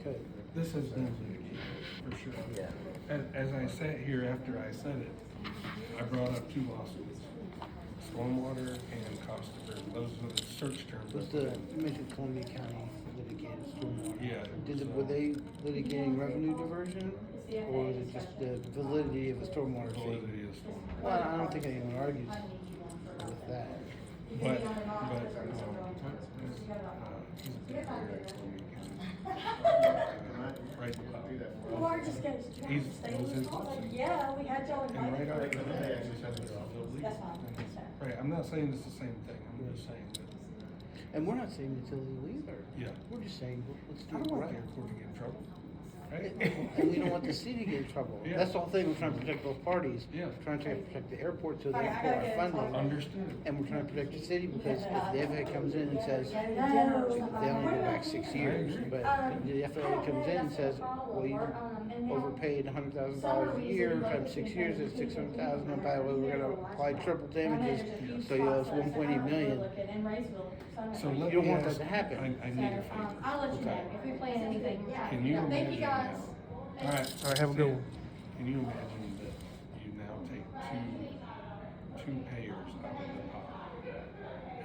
could. This has been litigated, for sure. Yeah. As I sat here after I said it, I brought up two lawsuits, stormwater and cost of, those are the search terms. Was you mentioned Columbia County litigated stormwater? Yeah. Were they litigating revenue diversion, or was it just the validity of the stormwater fee? Validity of stormwater. Well, I don't think anyone argues with that. But, right, The largest goes to He's- State it was his College. lawsuit. Yeah, we had y'all and right invited. after that, we said it's all illegal. That's fine, that's fine. Right, I'm not saying it's the same thing, I'm just saying that, And we're not saying it's illegal either. yeah. We're just saying, let's I do it don't want right. the airport to get in trouble, right? And we don't want the city to get in trouble. Yeah. That's the whole thing, we're trying to protect both parties. Yeah. We're trying to protect the airport so they Alright, I can gotta pull get our in funding. Understood. And we're trying to protect the city because if the FAA comes in and says, No. they only go back 6 years, but the FAA comes in and says, well, you overpaid $100,000 a year, times 6 years, it's $600,000, and by the way, we're gonna apply triple damages, so you owe us $1.8 million. So let You don't me want that ask- to happen. I need a favor. I'll let you know if we plan anything. Can you Thank you imagine guys. now? All right. All right, have a good one. Can you imagine that you now take two payers out of the pot,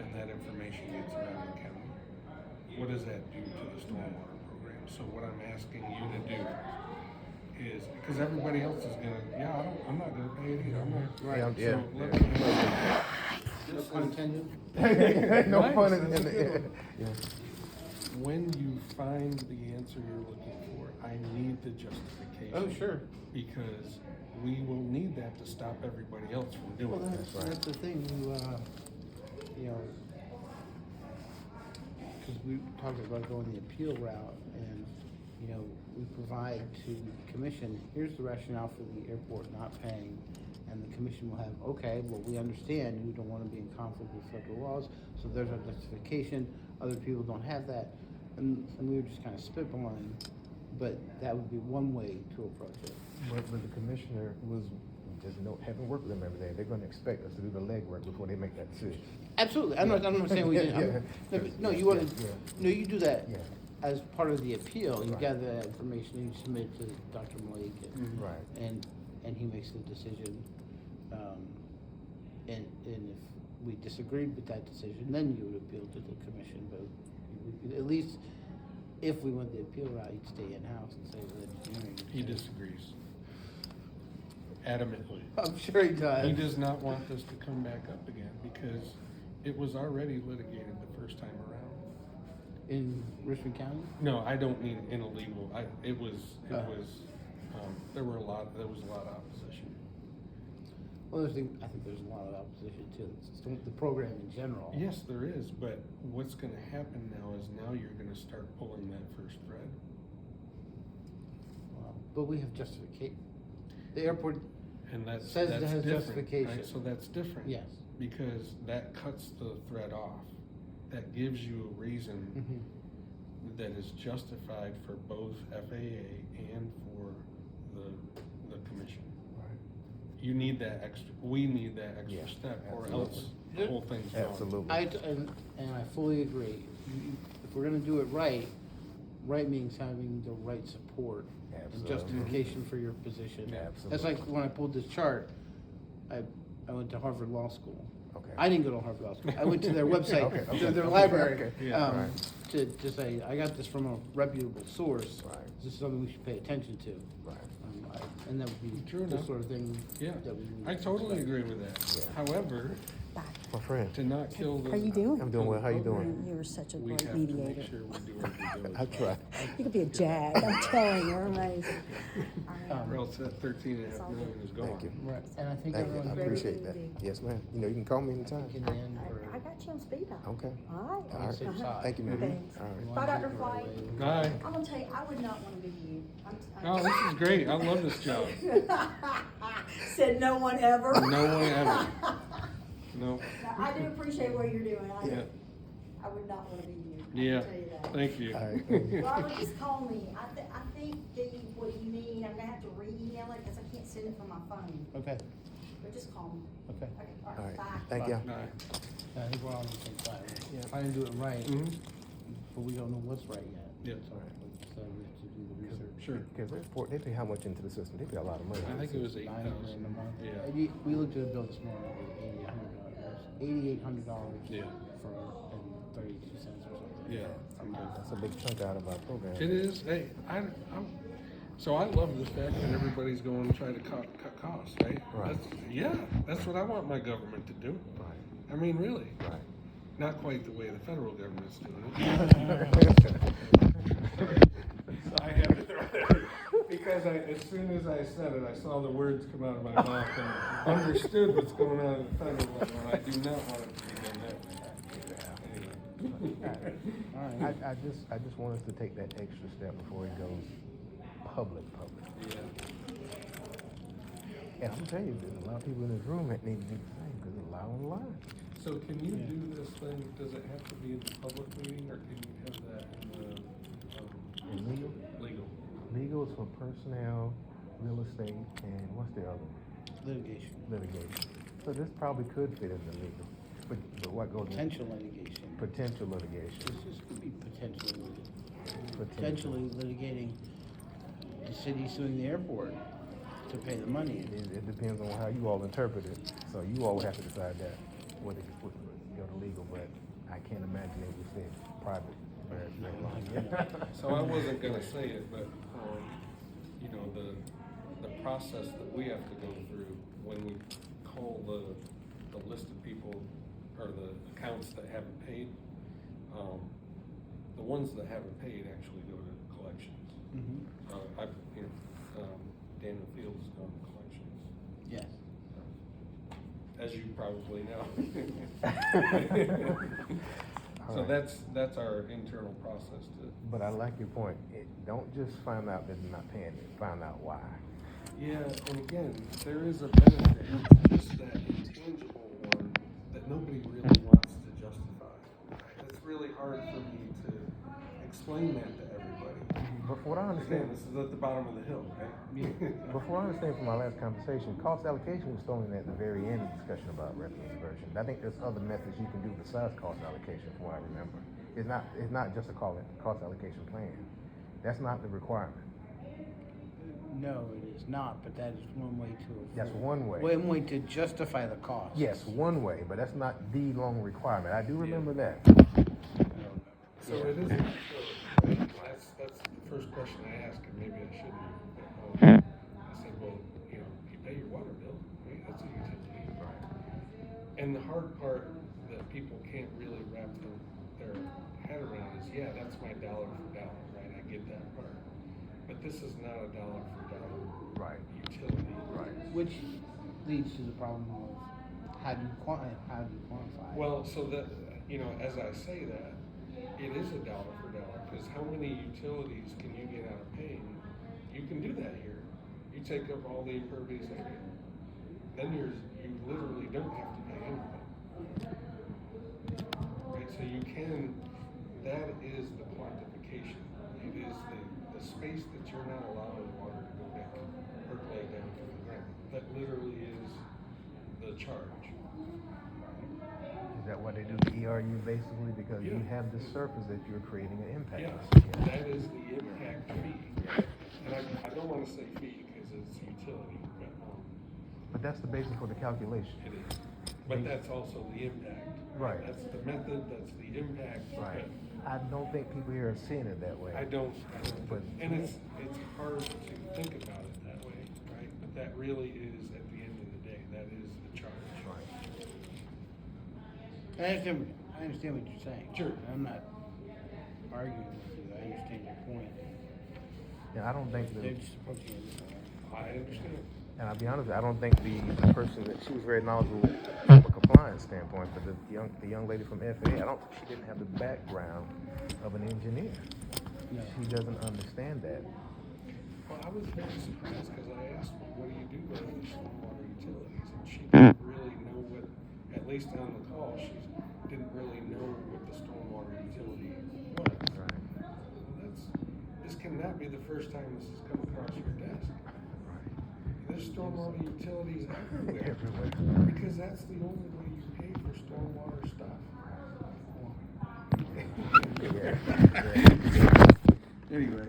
and that information gets around the county? What does that do to the stormwater program? So what I'm asking you to do is, because everybody else is gonna, I'm not gonna pay it either, I'm not. Yeah, So let me- No pun intended. No Right, pun that's in a the, good one. yeah. When you find the answer you're looking for, I need the justification. Oh, sure. Because we will need that to stop everybody else from Well, doing that's, this. that's the thing, you know, because we talked about going the appeal route, and you know, we provide to the commission, here's the rationale for the airport not paying, and the commission will have, okay, well, we understand you don't wanna be in conflict with federal laws, so there's our justification, other people don't have that, and we were just kinda spitballing, but that would be one way to approach it. But the commissioner was, just having worked with them every day, they're gonna expect us to do the legwork before they make that decision. Absolutely, I'm not saying we didn't, no, you wanna, Yeah. no, you do that Yeah. as part of the appeal, you Right. gather that information, and you submit it to Dr. Malik, Right. and he makes the decision. And if we disagreed with that decision, then you would appeal to the commission, but at least if we went the appeal route, you'd stay in-house and say with engineering. He disagrees adamantly. I'm sure he does. He does not want this to come back up again because it was already litigated the first time around. In Richmond County? No, I don't mean in a legal, there was a lot of opposition. Well, I think there's a lot of opposition to the program in general. Yes, there is, but what's gonna happen now is now you're gonna start pulling that first thread. But we have justification. The airport, And that's Says it has different, justification. right? So that's different. yes. Because that cuts the thread off. That gives you a reason Mhm. that is justified for both FAA and for the commission. Right. You need that extra, we need that extra Yeah, step, or absolutely. else the whole thing's gone. Absolutely. And I fully agree. If we're gonna do it right, right means having the right support and Absolutely. justification for your position. Absolutely. That's like when I pulled this chart, I went to Harvard Law School. Okay. I didn't go to Harvard Law School. I went to their website, Okay, okay, their okay, library, okay. Yeah. Right. to say, I got this from a reputable source. Right. This is something we should pay attention to. Right. And that would be True the enough. sort of thing Yeah, that we would I totally expect. agree with that. Yeah. However, My friend. to not kill the. How you doing? I'm doing well. How you doing? You're such a We great have to make mediator. sure we do our due diligence. I try. You could be a jag, I'm telling you, you're amazing. Or else that 13.5 million is gone. Thank you. Right, and I think Thank you. I everyone's appreciate that. Yes, ma'am. You know, you can call me anytime. in the end for. I got you on speed dial. Okay. All right. All right. Same side. Thank you, ma'am. Thanks. All right. Bye, Dr. Flight. Aye. I'm gonna tell you, I would not wanna be you. Oh, this is great. I love this job. Said no one ever. No one ever. No. No, I do appreciate what you're doing. Yeah. I would not wanna be you. I can Yeah. tell you that. Thank you. All right. Thank you. Robert, just call me. I think what you need, I'm gonna have to re-email it, cause I can't send it from my phone, Okay, but just call me. okay. Okay, All alright, right. bye. Thank you. Aye. I think we're all on the same side. Yeah. Trying to do it right, Mhm. but we don't know what's right yet. Yeah. So we have to do the research. Sure. Because they pay how much into the system? They pay a lot of money. I think it was 900 8,000. a month. Yeah. We looked at a bill this morning, $8,800 Yeah. for, and 32 cents or something. Yeah. That's a big chunk out of our program. It is. Hey, so I love the fact that everybody's going to try to cut costs, right? Right. That's what I want my government to do. Right. I mean, really. Right. Not quite the way the federal government's doing it. I have it right. Because as soon as I said it, I saw the words come out of my mouth and understood what's going on at the federal level, and I do not want it to be done that way. Anyway. All right. I just want us to take that extra step before it goes public. Yeah. And I'm telling you, there's a lot of people in this room that need to do the same, because there's a lot on the line. So can you do this thing, does it have to be in the public meeting, or can you have that in the, And legal? legal? Legal is for personnel, real estate, and what's the other one? Litigation, Litigation. So this probably could fit in the legal, but what goes in? potential litigation. Potential litigation. This could be potentially litigating the city suing the airport to pay the money. It depends on how you all interpret it, so you all would have to decide that, whether it would go to legal, but I can't imagine it would say private very long. So I wasn't gonna say it, but, you know, the process that we have to go through when we call the list of people, or the accounts that haven't paid, the ones that haven't paid actually go to collections. Mhm. Daniel Fields is going to collections, Yes. as you probably know. So that's our internal process to. But I like your point. Don't just find out that they're not paying it, find out why. Yeah, and again, there is a benefit, it's just that intangible one that nobody really wants to justify. It's really hard for me to explain that to everybody. But from what I Again, understand, this is at the bottom of the hill, right? but from what I understand from our last conversation, cost allocation was thrown in at the very end of the discussion about revenue diversion. I think there's other methods you can do besides cost allocation, from what I remember. It's not just a cost allocation plan. That's not the requirement. No, it is not, but that is one way to. That's one way. One way to justify the cost. Yes, one way, but that's not the long requirement. I do remember that. So it is, that's the first question I asked, and maybe I shouldn't. I said, well, you pay your water bill, right? That's a utility. And the hard part that people can't really wrap their head around is, yeah, that's my dollar for dollar, right? I get that part. But this is not a dollar for dollar utility. Which leads to the problem of how do you quantify? Well, so that, as I say that, it is a dollar for dollar, because how many utilities can you get out of paying? You can do that here. You take up all the impervious area. Then you literally don't have to pay anything. Right, so you can, that is the quantification. It is the space that you're not allowing water to go back, percolate down to the ground. That literally is the charge. Is that why they do the ERU basically? Because you have the surface that you're creating an impact Yes, on. that is the impact fee. And I don't want to say fee because it's utility, But that's the basis for the calculation. it is. But that's also the impact. Right. That's the method, that's the impact. Right. I don't think people here are seeing it that way. I don't, But- and it's hard to think about it that way, right? But that really is, at the end of the day, that is the charge. I understand what you're saying. Sure. I'm not arguing with you, I understand your point. And I don't think They're that, just approaching it differently. I understand. and I'll be honest, with you, I don't think the person that, she was very knowledgeable from a compliance standpoint, but the young lady from FAA, she didn't have the background of an engineer. No. She doesn't understand that. Well, I was very surprised because I asked her, what do you do with the stormwater utilities? And she didn't really know what, at least on the call, she didn't really know what the stormwater utility was. This cannot be the first time this has come across your desk. There's stormwater utilities everywhere. Because that's the only way you pay for stormwater stuff. Anyway.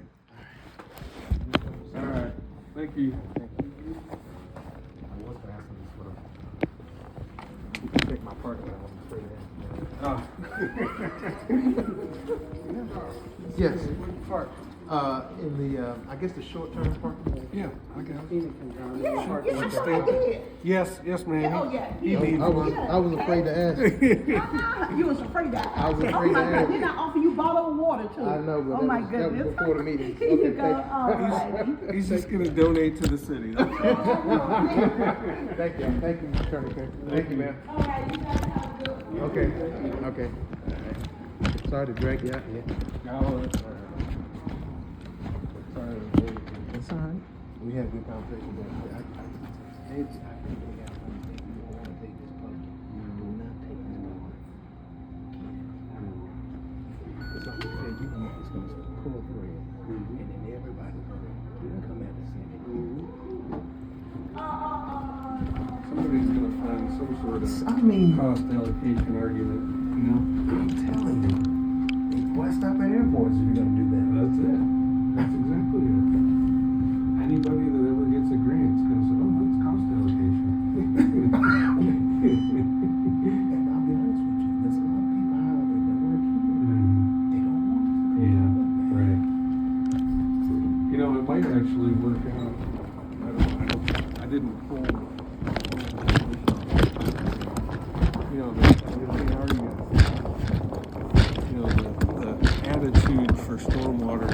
All right, thank you. I was asking this for the, take my parking lot, I'm afraid of that. Yes, park, in the, I guess the short-term parking. Yeah, I got it. Yes, ma'am. Oh, yeah. He needs one. I was afraid to ask. You was afraid that. I was afraid to ask. Didn't I offer you bottled water too? I know, but Oh my that was goodness. before the meeting. Here you Okay, go. thank- All right. He's just gonna donate to the city. Thank you, Attorney King. Thank you, ma'am. All right, you guys have a good one. Okay. Sorry to drag you out here. No, it's all right. Sorry. It's all right. We had a good conversation, but I think we got one thing. We don't want to take this public. Do not take this public. It's like you said, it's gonna pull through, and then everybody's gonna come at the same time. Somebody's gonna find some sort of cost allocation argument, I'm telling you, why stop at airports if you're gonna do that? That's it. That's exactly it. Anybody that ever gets a grant is gonna say, oh, that's cost allocation. And I'll be honest with you, there's a lot of people out there that work here. They don't want us to go Yeah, to that. right. You know, it might actually work out. I didn't pull. You know, the attitude for stormwater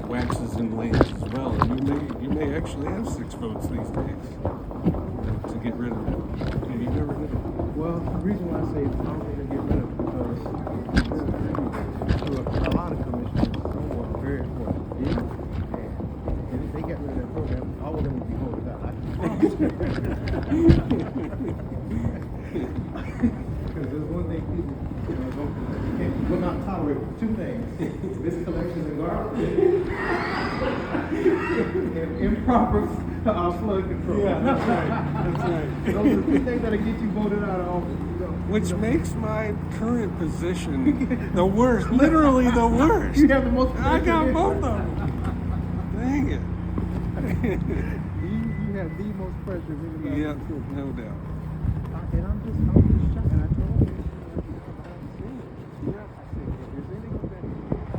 waxes and wanes as well. And you may actually have 6 votes these days to get rid of it. And you never know. Well, the reason why I say I don't think they get rid of it because all of them will be voted out. Because there's one thing people, will not tolerate, two things, miscollections and garbage, and improper flood control. Yeah, that's right, that's right. Those are the two things that'll get you voted out of office. Which makes my current position the worst, literally the worst. You have the most. I got both of them. Dang it. You have the most pressure of anybody. Yeah, in the city. no doubt. And I'm just shocked. And I told him, I said, if there's anything that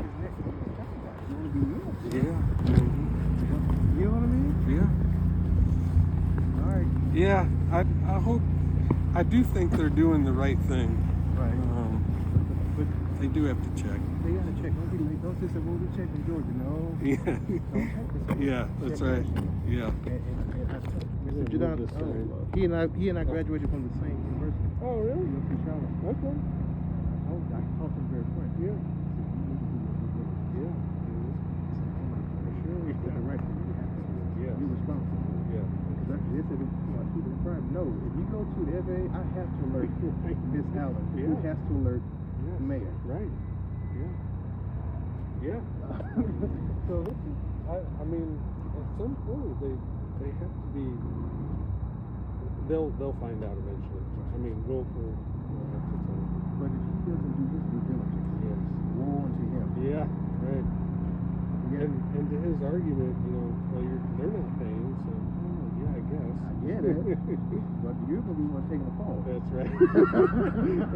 is next to the talk about, you want to be real. Yeah. You know what I mean? Yeah. All right. Yeah, I hope, I do think they're doing the right thing. Right. But They do have to check. they gotta check. Don't be late. Don't just say, well, we checked in Georgia. No. Yeah. Don't check this. Yeah, that's right. Yeah. And I told Mr. Yeah, Jadon, this time. he and I graduated from the same university. Oh, really? University of Charlotte. Okay. I talked to him very frank. Yeah. Yeah. For sure. The director, you have to. Yes. You're responsible. Yeah. Because they said, student crime. No, if you go to the FAA, I have to alert Miss Allen, who Yeah. has to alert Yes. the mayor. Right. Yeah. Yeah. So listen, I mean, at some point they have to be. They'll find out eventually. I mean, we'll have to tell them. But if he doesn't do his due diligence, Yes. woe unto him. Yeah. Right. Yeah. And to his argument, well, they're not paying, so yeah, I guess. I get it. But you're gonna be the one taking the fall. That's right.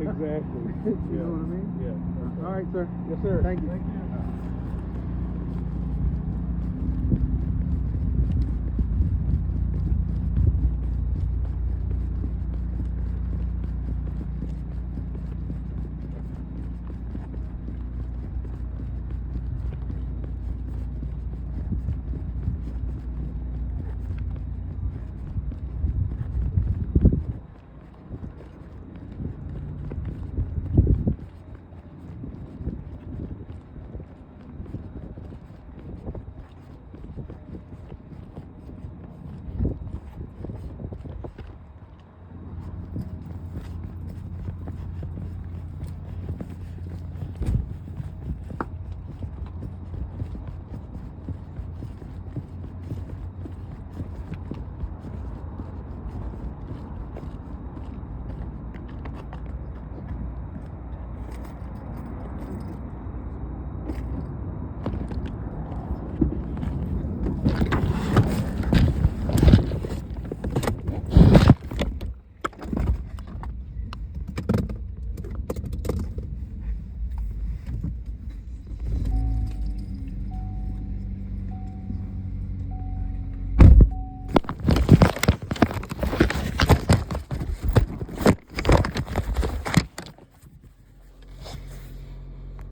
Exactly. You know what I mean? Yeah. All right, sir. Yes, sir. Thank you.